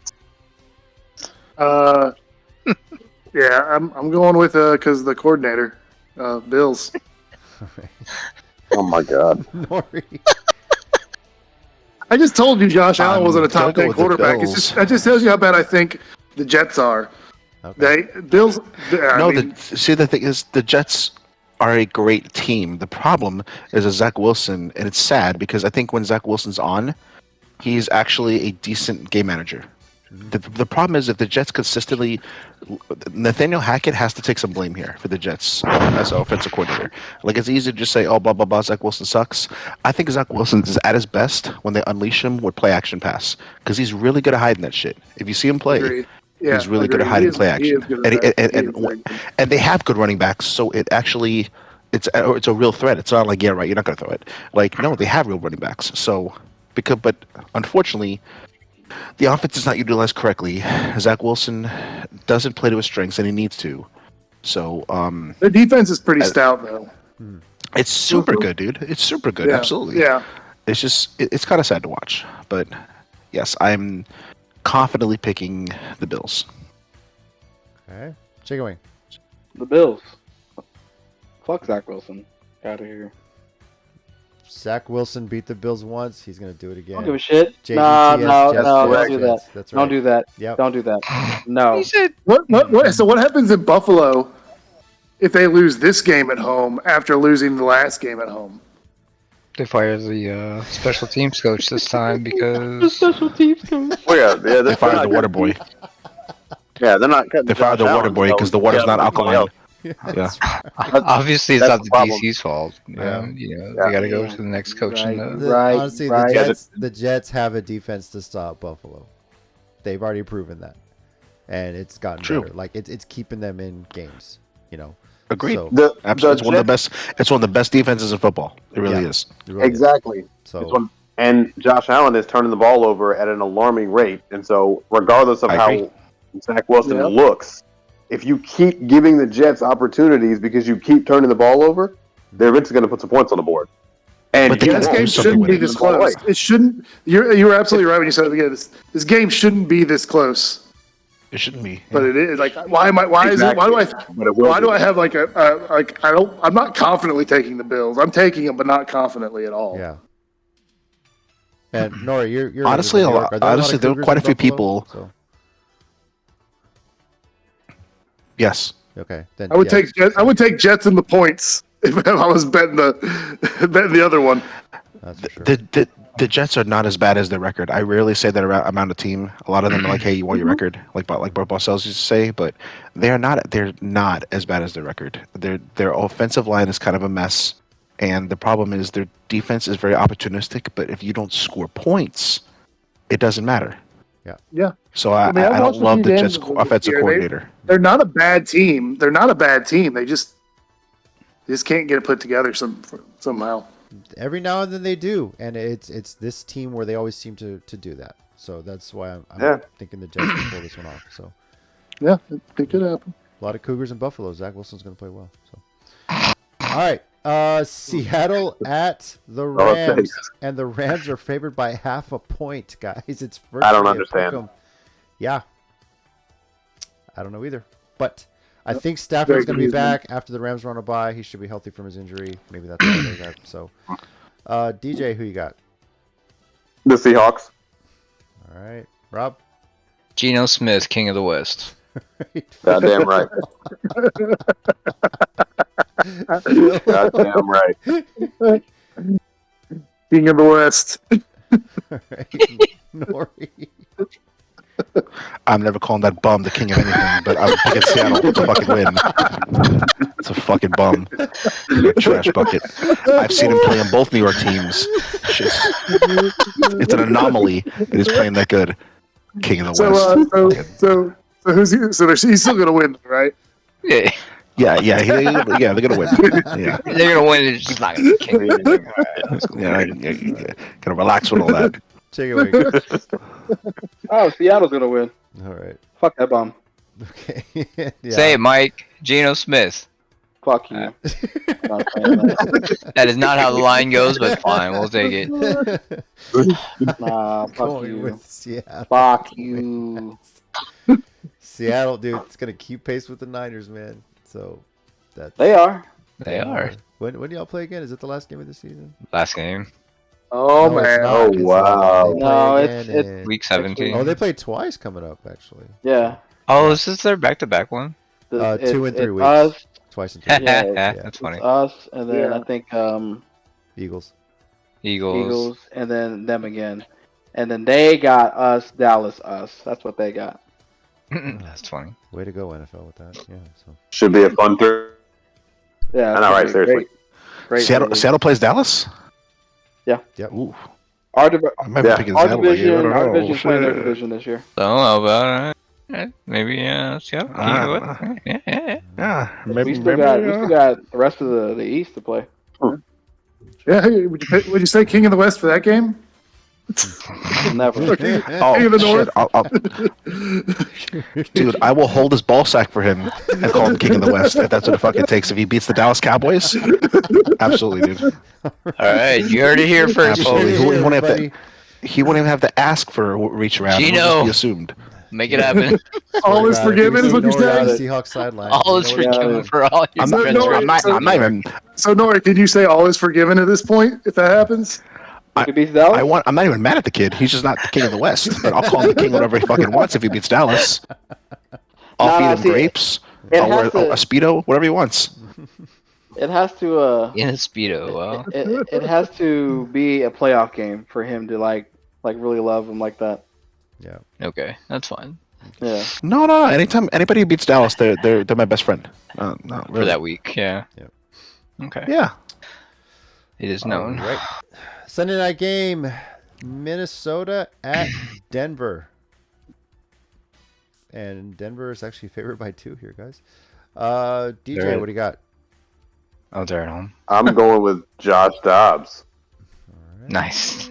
Yeah, I'm going with because the coordinator, Bills. Oh my God. Nori. I just told you Josh Allen I'm wasn't a gonna top go 10 with the quarterback. Bills. That just tells you how bad I think the Jets are. Okay. Bills. The thing is, the Jets are a great team. The problem is a Zach Wilson, and it's sad because I think when Zach Wilson's on, he's actually a decent game manager. The problem is if the Jets consistently, Nathaniel Hackett has to take some blame here for the Jets as an offensive coordinator. Like, it's easy to just say, oh, blah, blah, blah, Zach Wilson sucks. I think Zach Wilson is at his best when they unleash him with play action pass because he's really good at hiding that shit. If you see him play, Agreed. Yeah, he's really good at agreed. hiding play action. And they have good running backs, so it actually it's a real threat. It's not like, yeah, right, you're not going to throw it. Like, no, they have real running backs. So but unfortunately, the offense is not utilized correctly. Zach Wilson doesn't play to his strengths, and he needs to. So their defense is pretty stout, though. it's super good, dude. It's super good. Yeah. Absolutely. Yeah. It's just it's kind of sad to watch, but yes, I'm confidently picking the Bills. Okay. Chicken wing. The Bills. Fuck Zach Wilson. Out of here. Zach Wilson beat the Bills once. He's going to do it again. Don't give a shit. JVTS, No, Jets, don't Jets, do that. Jets. That's Don't right. do that. Yep. Don't do that. No. He said What? So what happens in Buffalo if they lose this game at home after losing the last game at home? they fired the special teams coach this time because Special teams coach. Well, yeah, They fired the water boy. Yeah, they're not cutting. They fired the Josh water Allen, boy so because the water's not somebody alkaline. else. Yeah. obviously it's That's not the the problem. DC's fault. Yeah. They got to go to the next coach. Right. And Honestly, right. the Jets have a defense to stop Buffalo. They've already proven that, and it's gotten True. better. Like it's keeping them in games. Agreed. So, Absolutely, it's one of the Jets- best. It's one of the best defenses in football. It really Yeah. is. it really is. Exactly. So And Josh Allen is turning the ball over at an alarming rate. And so, regardless of I how agree. Zach Wilson Yep. looks, if you keep giving the Jets opportunities because you keep turning the ball over, they're eventually going to put some points on the board. And But they you can This won't. game do something shouldn't with be it. this close. It shouldn't. You were absolutely right when you said it again. This game shouldn't be this close, It shouldn't be. but it is. Like, why am I? Why is it? Why do I? But it will Why be. do I have like I'm not confidently taking the Bills. I'm taking them, but not confidently at all. yeah. And Nori, you're Honestly, in New York. Are there honestly, there were Cougars quite in a few Buffalo? people- So, Yes. okay, then I would yeah. take Jets in the points if I was betting the other one. That's for sure. The Jets are not as bad as their record. I rarely say that around a team. A lot of them are like, "Hey, you want your record?" Like Bart Parcells used to say, but they're not. They're not as bad as their record. Their offensive line is kind of a mess, and the problem is their defense is very opportunistic. But if you don't score points, it doesn't matter. Yeah, So I mean, I've don't watched a love few the games Jets of them this offensive year. coordinator. they're not a bad team. They just can't get it put together somehow. Every now and then they do, and it's this team where they always seem to do that. So that's why I'm Yeah. thinking the Jets can pull this one off. So Yeah, it could happen. a lot of Cougars and Buffalo. Zach Wilson's going to play well. So all right, Seattle at the Rams, thanks. and the Rams are favored by 0.5 point, guys. It's I don't virtually a understand. pick'em. Yeah, I don't know either, but I think Stafford's going to be confusing. back after the Rams run a bye. He should be healthy from his injury. Maybe that's why they got so. DJ, who you got? The Seahawks. All right, Rob. Geno Smith, King of the West. Goddamn right. Goddamn right. King of the West. All right. Nori. I'm never calling that bum the king of anything, but I'm picking Seattle to fucking win. It's a fucking bum. You're a trash bucket. I've seen him play on both New York teams. It's an anomaly that he's playing that good. King of the West. So he's still gonna win, right? Yeah. Yeah, they're gonna win. Yeah, They're gonna win. It's just not gonna be king. Alright, that's cool. Gotta relax with all that. Take it away, Coach. Oh, Seattle's gonna win. All right. Fuck that bomb. Okay. Yeah. Say it, Mike. Geno Smith. Fuck you. Not saying that. That is not how the line goes, but fine, we'll take it. Nah, fuck Going you. with Seattle. Fuck you. Seattle, dude, it's gonna keep pace with the Niners, man. So that They are. They are. When do y'all play again? Is it the last game of the season? Last game, Oh No, it's man. not, Oh, 'cause, wow. they play No, again it's- in- week 17. Oh, they played twice coming up actually. Yeah. Oh, this is their back-to-back one. 2 and 3 it's weeks. Us, Twice in 3 weeks. Yeah, That's it's funny. us, and then Yeah. I think Eagles. Eagles. and then them again, and then they got us, Dallas, us. That's what they got. That's funny. Way to go, NFL, with that. Yeah. So Should be a fun third. Yeah, I know, right? it's Seriously. Great. Seattle plays Dallas. yep. Ooh, Our, div- I might be Yeah. picking our Seattle. Again. I division, don't our know. division's playing their Shit. division this year. So how about maybe Seattle? Yeah. Yeah, maybe. we still got the rest of the East to play. Yeah, hey, would you say King of the West for that game? Never. Oh, King of the shit. Dude, I will hold his ball sack for him and call him King of the West if that's what it fucking takes. If he beats the Dallas Cowboys, absolutely, dude. All right, you heard it here first, Absolutely. folks. He wouldn't even have to ask for a reach around. It would Gino. just be assumed. Make it happen. All is forgiven is what you're Nori on saying? the Seahawks sideline. All You is know what- forgiven for all your I'm So, friends. no, I'm not even. So Nori, can you say all is forgiven at this point if that happens? If he beats Dallas, I'm not even mad at the kid. He's just not the king of the West. But I'll call him the king whatever he fucking wants if he beats Dallas. I'll feed him see, grapes. it I'll wear has to- a Speedo, whatever he wants. it has to In a Speedo, well. it has to be a playoff game for him to like really love him like that. Yeah. Okay, that's fine. Yeah. No. Anytime anybody who beats Dallas, they're my best friend. No, For really. that week, yeah. Yep. Okay. Yeah. It is known. All right. Sunday night game, Minnesota at Denver. And Denver is actually favored by 2 here, guys. DJ, They're- what do you got? Oh, they're at home. I'm going with Josh Dobbs. All right. Nice.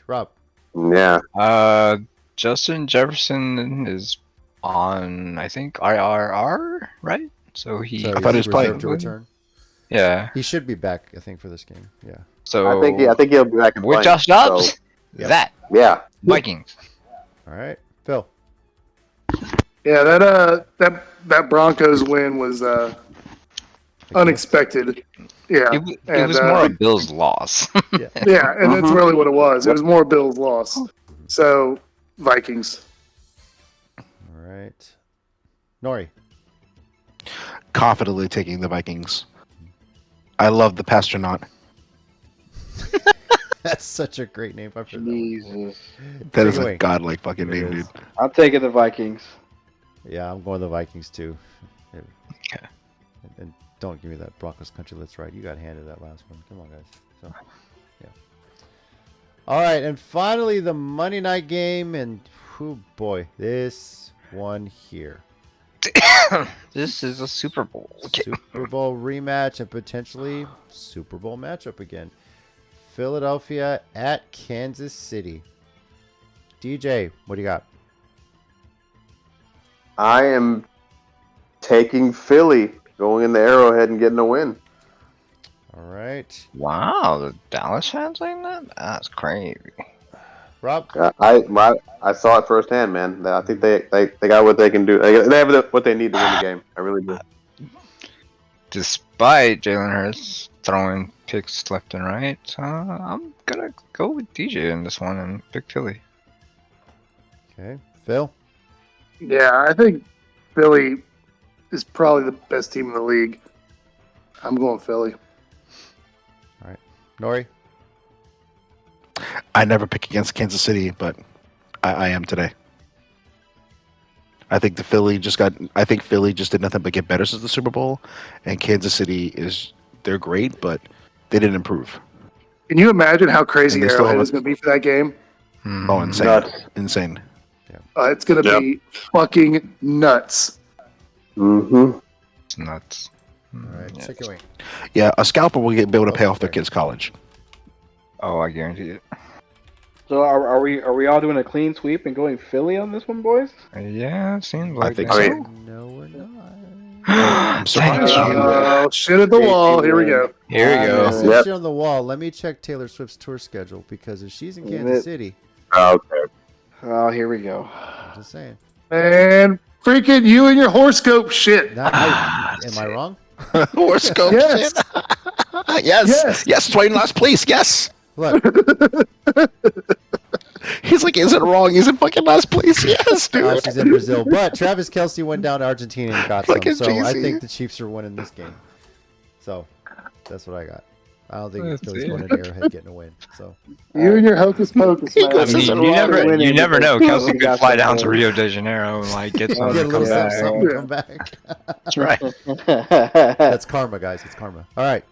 Rob. Yeah. Justin Jefferson is on, I think, IRR, right? So he, So I thought he was he's playing. reserved to return. yeah. He should be back, I think, for this game. Yeah. So I think he'll be back in with playing, Josh Dobbs, so, Yep. that yeah. Vikings. All right. Phil. Yeah, that Broncos win was unexpected. Yeah, It was more a Bills loss. Yeah. yeah, and that's Mhm. really what it was. It was more Bills' loss. So Vikings. All right. Nori. Confidently taking the Vikings. I love the Pastronaut. That's such a great name. I've heard that one. Jesus. That Take is it a away. godlike fucking It name, is. dude. I'm taking the Vikings. Yeah, I'm going the Vikings too. Okay. And don't give me that Broncos country. Let's ride. You got handed that last one. Come on, guys. So, yeah. All right, and finally the Monday night game, and oh boy, this one here, This is a Super Bowl. Okay. Super Bowl rematch and potentially Super Bowl matchup again. Philadelphia at Kansas City. DJ, what do you got? I am taking Philly, going in the Arrowhead and getting a win. All right, Wow, the Dallas fans saying that? That's crazy. Rob. I saw it firsthand, man. I think they got what they can do. They have what they need to win the game. I really do. Despite Jalen Hurts throwing picks left and right, I'm gonna go with DJ in this one and pick Philly. Okay, Phil. Yeah, I think Philly is probably the best team in the league. I'm going Philly. Nori. I never pick against Kansas City, but I am today. I think Philly just did nothing but get better since the Super Bowl, and Kansas City they're great, but they didn't improve. Can you imagine how crazy And they still Arrowhead have is going to be for that game? Oh, insane, Nuts. insane. It's going to Yep. be fucking nuts. Mm-hmm. It's nuts. All right, Yeah. chicken wing. Yeah, a scalper will be able to pay off their kids' college. Oh, I guarantee it. So are we all doing a clean sweep and going Philly on this one, boys? Yeah, seems I like think that. I so. mean, No, we're not. I'm surprised. Thank you. Oh, shit at the wall. Here we go. Here we go. Since Yep. you're on the wall, let me check Taylor Swift's tour schedule because if she's in Is Kansas it? City, Okay. Oh, here we go. I'm just saying. And freaking you and your horoscope shit. Am I wrong? Horoscope Yes. shit. Yes. Yes. 20 last place. Yes. Look, He's like, is it wrong? He's in fucking last place. Yes, dude. she's in Brazil, but Travis Kelce went down to Argentina and got some. Fucking So I Jay-Z. think the Chiefs are winning this game. So that's what I got. I don't think Let's Philly's see. going into Arrowhead getting a win. So You and your hocus pocus, man. I This mean, is a you lot of never, winning you never know. because Kelsey we could got fly some down to goals. Rio de Janeiro and like get get some a and come little back. something, Yeah. come back. That's right. That's karma, guys. It's karma. All right.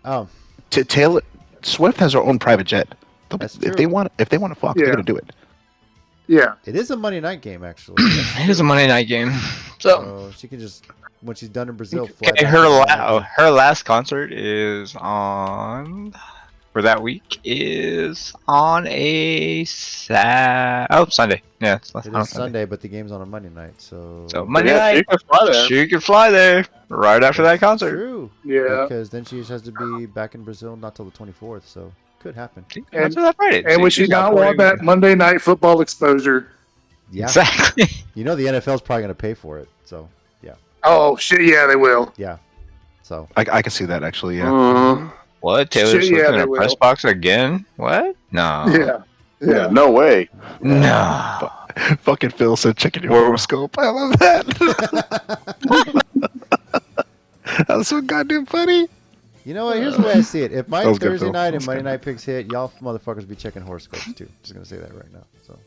Taylor Swift has her own private jet. That's true. If they want to fuck, Yeah. they're gonna do it. Yeah. It is a Monday night game, actually. It is a Monday night game. So, So she can just, when she's done in Brazil, fly okay, back her to Miami. her last concert is on for that week is on a Sunday. Yeah, it's It on is Sunday, but the game's on a Monday night, so. So Monday Yeah, you night, can fly there. she could fly there right after that That's concert. True. Yeah. Because then she just has to be back in Brazil not till the 24th, so could happen. See, that's that Friday. And See, would she she's got not 40 want that Monday night football exposure? Yeah. Exactly. You know the NFL's probably going to pay for it, so Oh shit! Yeah, they will. yeah. So I can see that actually. Yeah. Mhm. What? Taylor Shit, Swift yeah, in they a press will. box again? What? No. Yeah. Yeah, no way. No. Fucking Phil said, checking your Whoa. horoscope. I love that. That's so goddamn funny. you know what? Here's the way I see it. If my That was good, Thursday Phil. night That and was Monday good. night picks hit, y'all motherfuckers be checking horoscopes too. Just gonna say that right now. So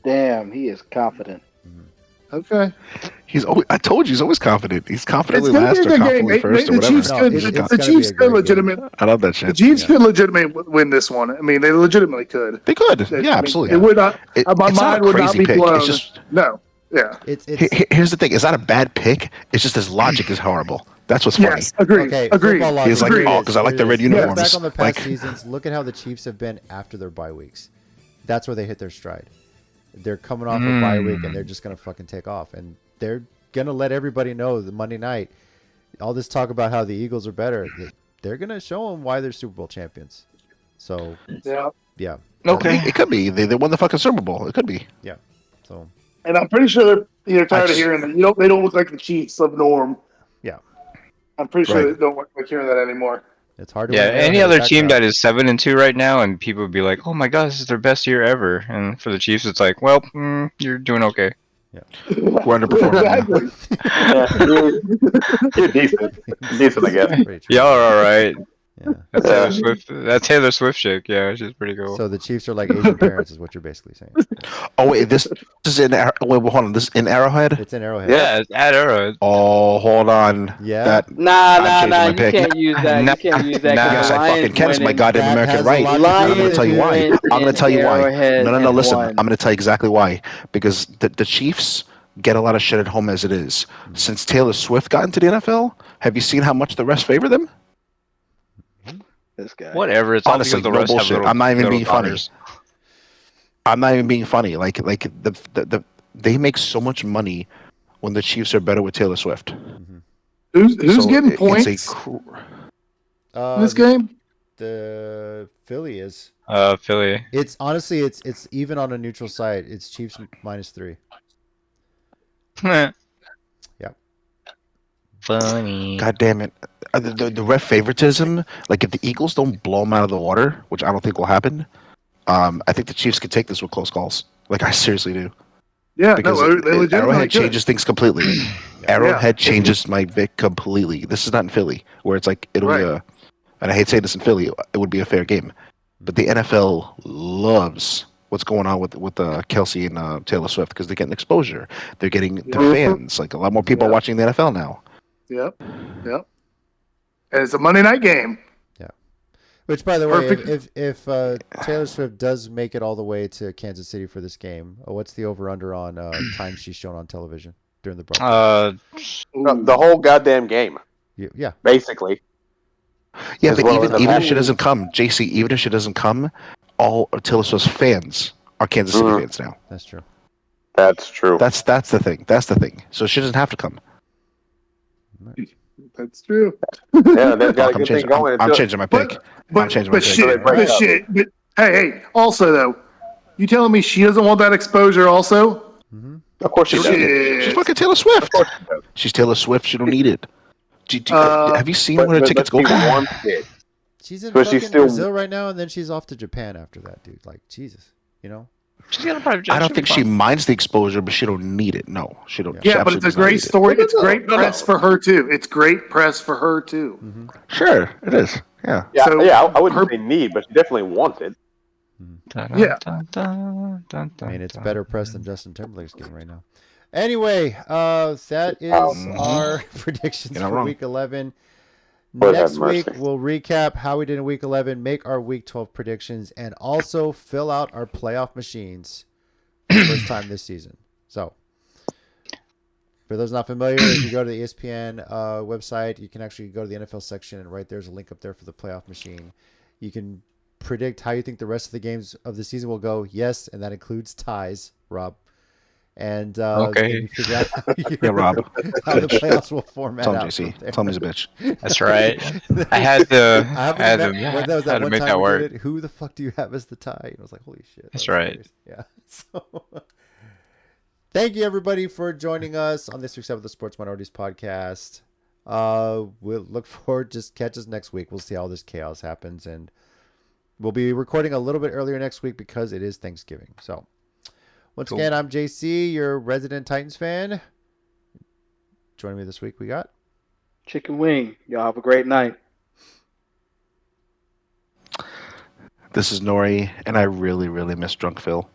Damn, he is confident. Okay. I told you, he's always confident. He's confidently It's gonna last be or a good game. confidently first or The whatever. Chiefs No, could. it's The gonna be Chiefs a could great legitimate. I love that The shit. Chiefs Yeah. could legitimately win this one. I mean, they legitimately could. They could. I Yeah, mean, absolutely. It would not. It- My it's not a mind would not crazy be pick. blown. It's just No. Yeah. it's here's the thing. It's not a bad pick. It's just his logic is horrible. That's what's funny. Yes. Agreed. okay. Agreed. Football logic, He's like, here it oh, is, 'cause I like here the it red is. Look uniforms. back on the past Like- seasons. Look at how the Chiefs have been after their bye weeks. That's where they hit their stride. They're coming off a bye week and they're just gonna fucking take off, and they're gonna let everybody know the Monday night. All this talk about how the Eagles are better, they're gonna show them why they're Super Bowl champions. So Yeah. yeah, Okay. It could be. They won the fucking Super Bowl. It could be. so And I'm pretty sure they're tired of just- hearing that. They don't look like the Chiefs of norm. Yeah. I'm pretty sure Right. they don't like hearing that anymore. it's hard to Yeah, win any Arrowhead other with that team crowd. that is 7-2 right now, and people would be like, "Oh my god, this is their best year ever," and for the Chiefs, it's like, "Well, you're doing okay." We're underperforming. Exactly. You're decent. Decent, I guess. Pretty true. Y'all are all right. Yeah. That Yeah. Taylor Swift, that Taylor Swift chick, yeah, she's pretty cool. So the Chiefs are like Asian parents, is what you're basically saying. Oh wait, this is in. Wait, hold on. This is in Arrowhead. It's in Arrowhead. yeah, it's at Arrowhead. Oh, hold on. Yeah. That Nah, changing my you pick. can't use that. Nah, You can't use that. nah. yes, 'cause the I fucking Lions can. It's my winning. goddamn That American has a right. lot I'm to do going with to tell you why. Lions I'm going to tell you why. Arrowhead No, and listen. won. I'm going to tell you exactly why. Because the Chiefs get a lot of shit at home as it is. Since Taylor Swift got into the NFL, have you seen how much the rest favor them? This guy. Whatever. It's all Honestly, because the no rest have bullshit. little, I'm not even little being funny. daughters. I'm not even being funny. Like they make so much money when the Chiefs are better with Taylor Swift. Who's So getting it's points in this game? The Philly is. Philly. It's honestly, it's even on a neutral site. It's Chiefs -3. Yeah. Funny. God damn it. The ref favoritism, like if the Eagles don't blow them out of the water, which I don't think will happen, I think the Chiefs could take this with close calls. Like, I seriously do. Yeah, Because no, they legitimately Arrowhead could. changes things completely. Arrowhead changes my Vic completely. This is not in Philly, where it's like, it'll be a, and I hate saying this in Philly, it would be a fair game. But the NFL loves what's going on with Kelsey and Taylor Swift because they're getting exposure. They're getting their fans. Like, a lot more people are watching the NFL now. Yep. And it's a Monday night game. Which, by the way, Perfect. if Taylor Swift does make it all the way to Kansas City for this game, what's the over/under on time she's shown on television during the broadcast? The whole goddamn game, Yeah, basically. Yeah, As but well in the even if she past. doesn't come, JC, even if she doesn't come, all Taylor Swift's fans are Kansas City Mhm. fans now. That's true. That's true. That's the thing. That's the thing. So she doesn't have to come. That's true. Yeah, they've got a Fuck, I'm good thing changing. going. I'm until- changing my pick. I'm But changing my but pick. shit, Right. but shit. But hey. Also though, you telling me she doesn't want that exposure? Also, Of course she She does. don't need it. She's Shit. fucking Taylor Swift. Of course she does. She's Taylor Swift. She don't need it. Have you seen But, what her but, tickets but go she for? wants it. She's in But she's fucking still- Brazil right now, and then she's off to Japan after that, dude. Like, Jesus, you know? She's got a private jet. I don't she'll be think she fine. minds the exposure, but she don't need it. No, she don't. she Yeah, but it's absolutely a does not great need it. story. It's No, great no. press for her too. It's great press for her too. Sure, it is. Yeah. Yeah, So I wouldn't her- say need, but she definitely wants it. Yeah. I mean, it's better press than Justin Timberlake's getting right now. Anyway, that is our predictions You're not for wrong. Week 11. Lord have Next week, mercy. we'll recap how we did in Week 11, make our Week 12 predictions, and also fill out our playoff machines for the first time this season. So, for those not familiar, if you go to the ESPN website, you can actually go to the NFL section, and right there's a link up there for the playoff machine. You can predict how you think the rest of the games of the season will go. Yes, and that includes ties, Rob. And Okay. maybe figure out how, Yeah, Rob. how the playoffs will format Tell him, out. JC. from there. Tell him he's a bitch. That's right. I had to. I haven't had met, to, when that was had that to one make time that we work. did it. Who the fuck do you have as the tie? And I was like, holy shit. that That's was right. hilarious. Yeah. So, thank you everybody for joining us on this week's episode of the Sports Minorities Podcast. We'll look forward. Just catch us next week. We'll see how this chaos happens, and we'll be recording a little bit earlier next week because it is Thanksgiving. So, once again, I'm JC, your resident Titans fan. Joining me this week, we got Chicken wing. Y'all have a great night. This is Nori, and I really, really miss Drunk Phil.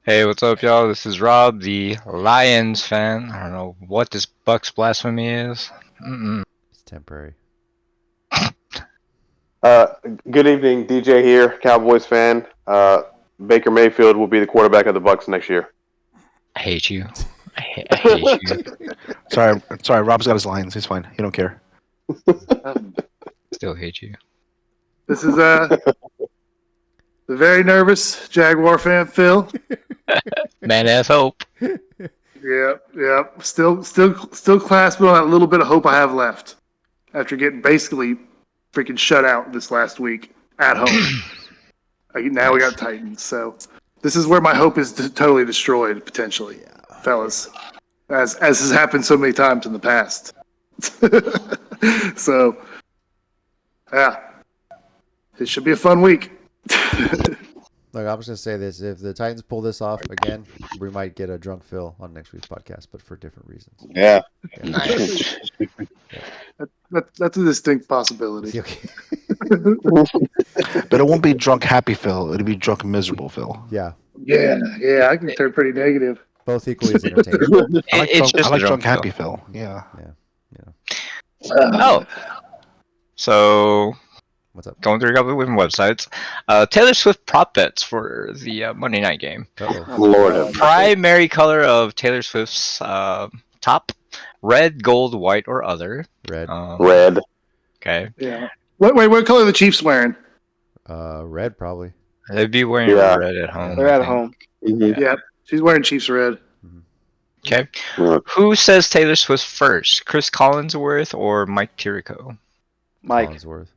Hey, what's up, y'all? This is Rob, the Lions fan. I don't know what this Bucks blasphemy is. it's temporary. Good evening, DJ here, Cowboys fan. Baker Mayfield will be the quarterback of the Bucks next year. I hate you. I hate you. Sorry. Rob's got his lines. He's fine. He don't care. Still hate you. This is the very nervous Jaguar fan, Phil. Man has hope. Yep. Still clasping on that little bit of hope I have left after getting basically freaking shut out this last week at home. Now we got Titans, so this is where my hope is totally destroyed potentially, fellas, as has happened so many times in the past. So, yeah, it should be a fun week. Look, I'm just gonna say this: if the Titans pull this off again, we might get a drunk Phil on next week's podcast, but for different reasons. Yeah. That's a distinct possibility. Okay. But it won't be drunk happy Phil. It'll be drunk miserable Phil. Yeah, Yeah, I can turn pretty negative. both equally as entertaining. I like, It's drunk, just I like a drunk Phil. happy Phil. Yeah. Oh. So, What's up? going through a couple of different websites. Taylor Swift prop bets for the Monday night game. Uh-oh. Lord have Primary color of Taylor Swift's top: red, gold, white, or other. Red. Red. Okay. Yeah. Wait, what color are the Chiefs wearing? Red probably. They'd be wearing Yeah. red at home. They're I at think. home. Mm-hmm. Yeah, she's wearing Chiefs red. Okay. Yeah. Who says Taylor Swift first? Chris Collinsworth or Mike Tirico? Mike. Collinsworth.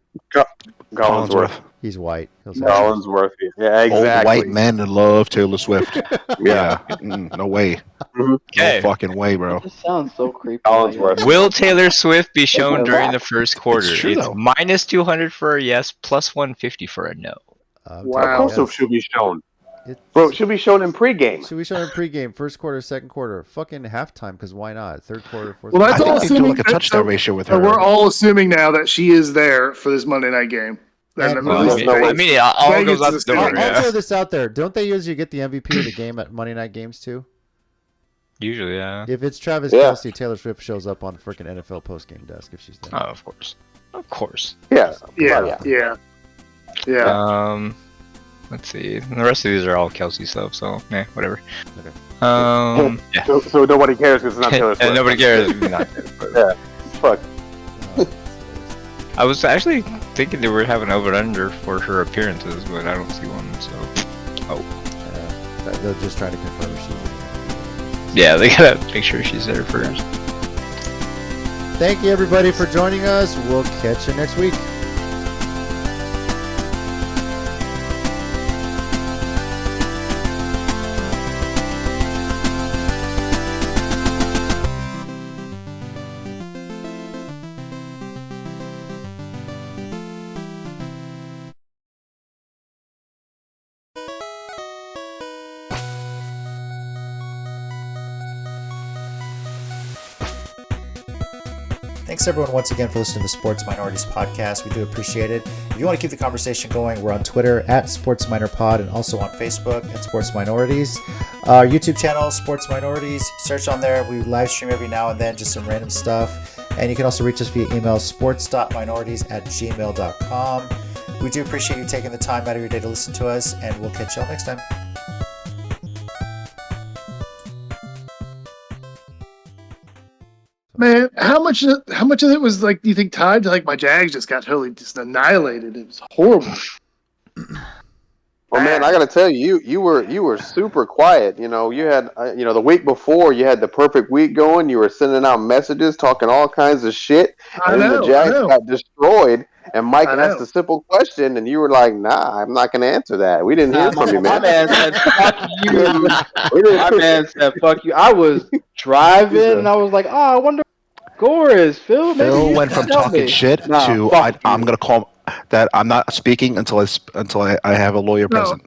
Collinsworth. He's white. He'll say Collinsworth. Yeah, exactly. Old white men love Taylor Swift. Yeah. No way. Okay. No fucking way, bro. This sounds so creepy. Collinsworth. Will Taylor Swift be shown during the first quarter? It's true, though. minus 200 for a yes, plus 150 for a no. Wow. Also should be shown. It Bro, it should be shown in pregame. should we show in pregame, first quarter, second quarter, fucking halftime? Because why not? Third quarter, fourth. Well, I that's quarter. all think they do assuming like a touchdown ratio with So her. we're all assuming now that she is there for this Monday night game. And- And Well, at There's least no way. I mean, all Vegas goes out is the a door. state. I'll Yeah. throw this out there. Don't they usually get the MVP of the game at Monday night games too? Usually, yeah. If it's Travis Yeah. Kelsey, Taylor Swift shows up on freaking NFL postgame desk if she's Oh, there. of course. Of course. Yeah. Yeah. Let's see. The rest of these are all Kelsey stuff, so whatever. Okay. Yeah. So nobody cares because it's not Taylor Swift. And nobody cares. Not Taylor Swift. Fuck. I was actually thinking they were having over/under for her appearances, but I don't see one. So, They're just trying to confirm she's. yeah, they gotta make sure she's there first. Thank you everybody for joining us. We'll catch you next week. Thanks everyone once again for listening to the Sports Minorities Podcast. We do appreciate it. If you want to keep the conversation going, we're on Twitter at Sports Minor Pod and also on Facebook at Sports Minorities. Our YouTube channel, Sports Minorities, search on there. We live stream every now and then, just some random stuff. And you can also reach us via email, sports.minorities@gmail.com. We do appreciate you taking the time out of your day to listen to us, and we'll catch y'all next time. Man, how much of it was like? Do you think tied to like my Jags just got totally just annihilated? It was horrible. Well, man, I got to tell you, you were super quiet. You know, you had the week before you had the perfect week going. You were sending out messages, talking all kinds of shit, and then the Jags got destroyed. And Mike asked a simple question, and you were like, "Nah, I'm not going to answer that. We didn't hear from you, man." My man said, "Fuck you." My man said, "Fuck you." I was driving, and I was like, "Oh, I wonder what score is." Phil, maybe Phil you went can from tell talking me. shit Nah, to fuck I'm you. going to call that I'm not speaking until I have a lawyer present.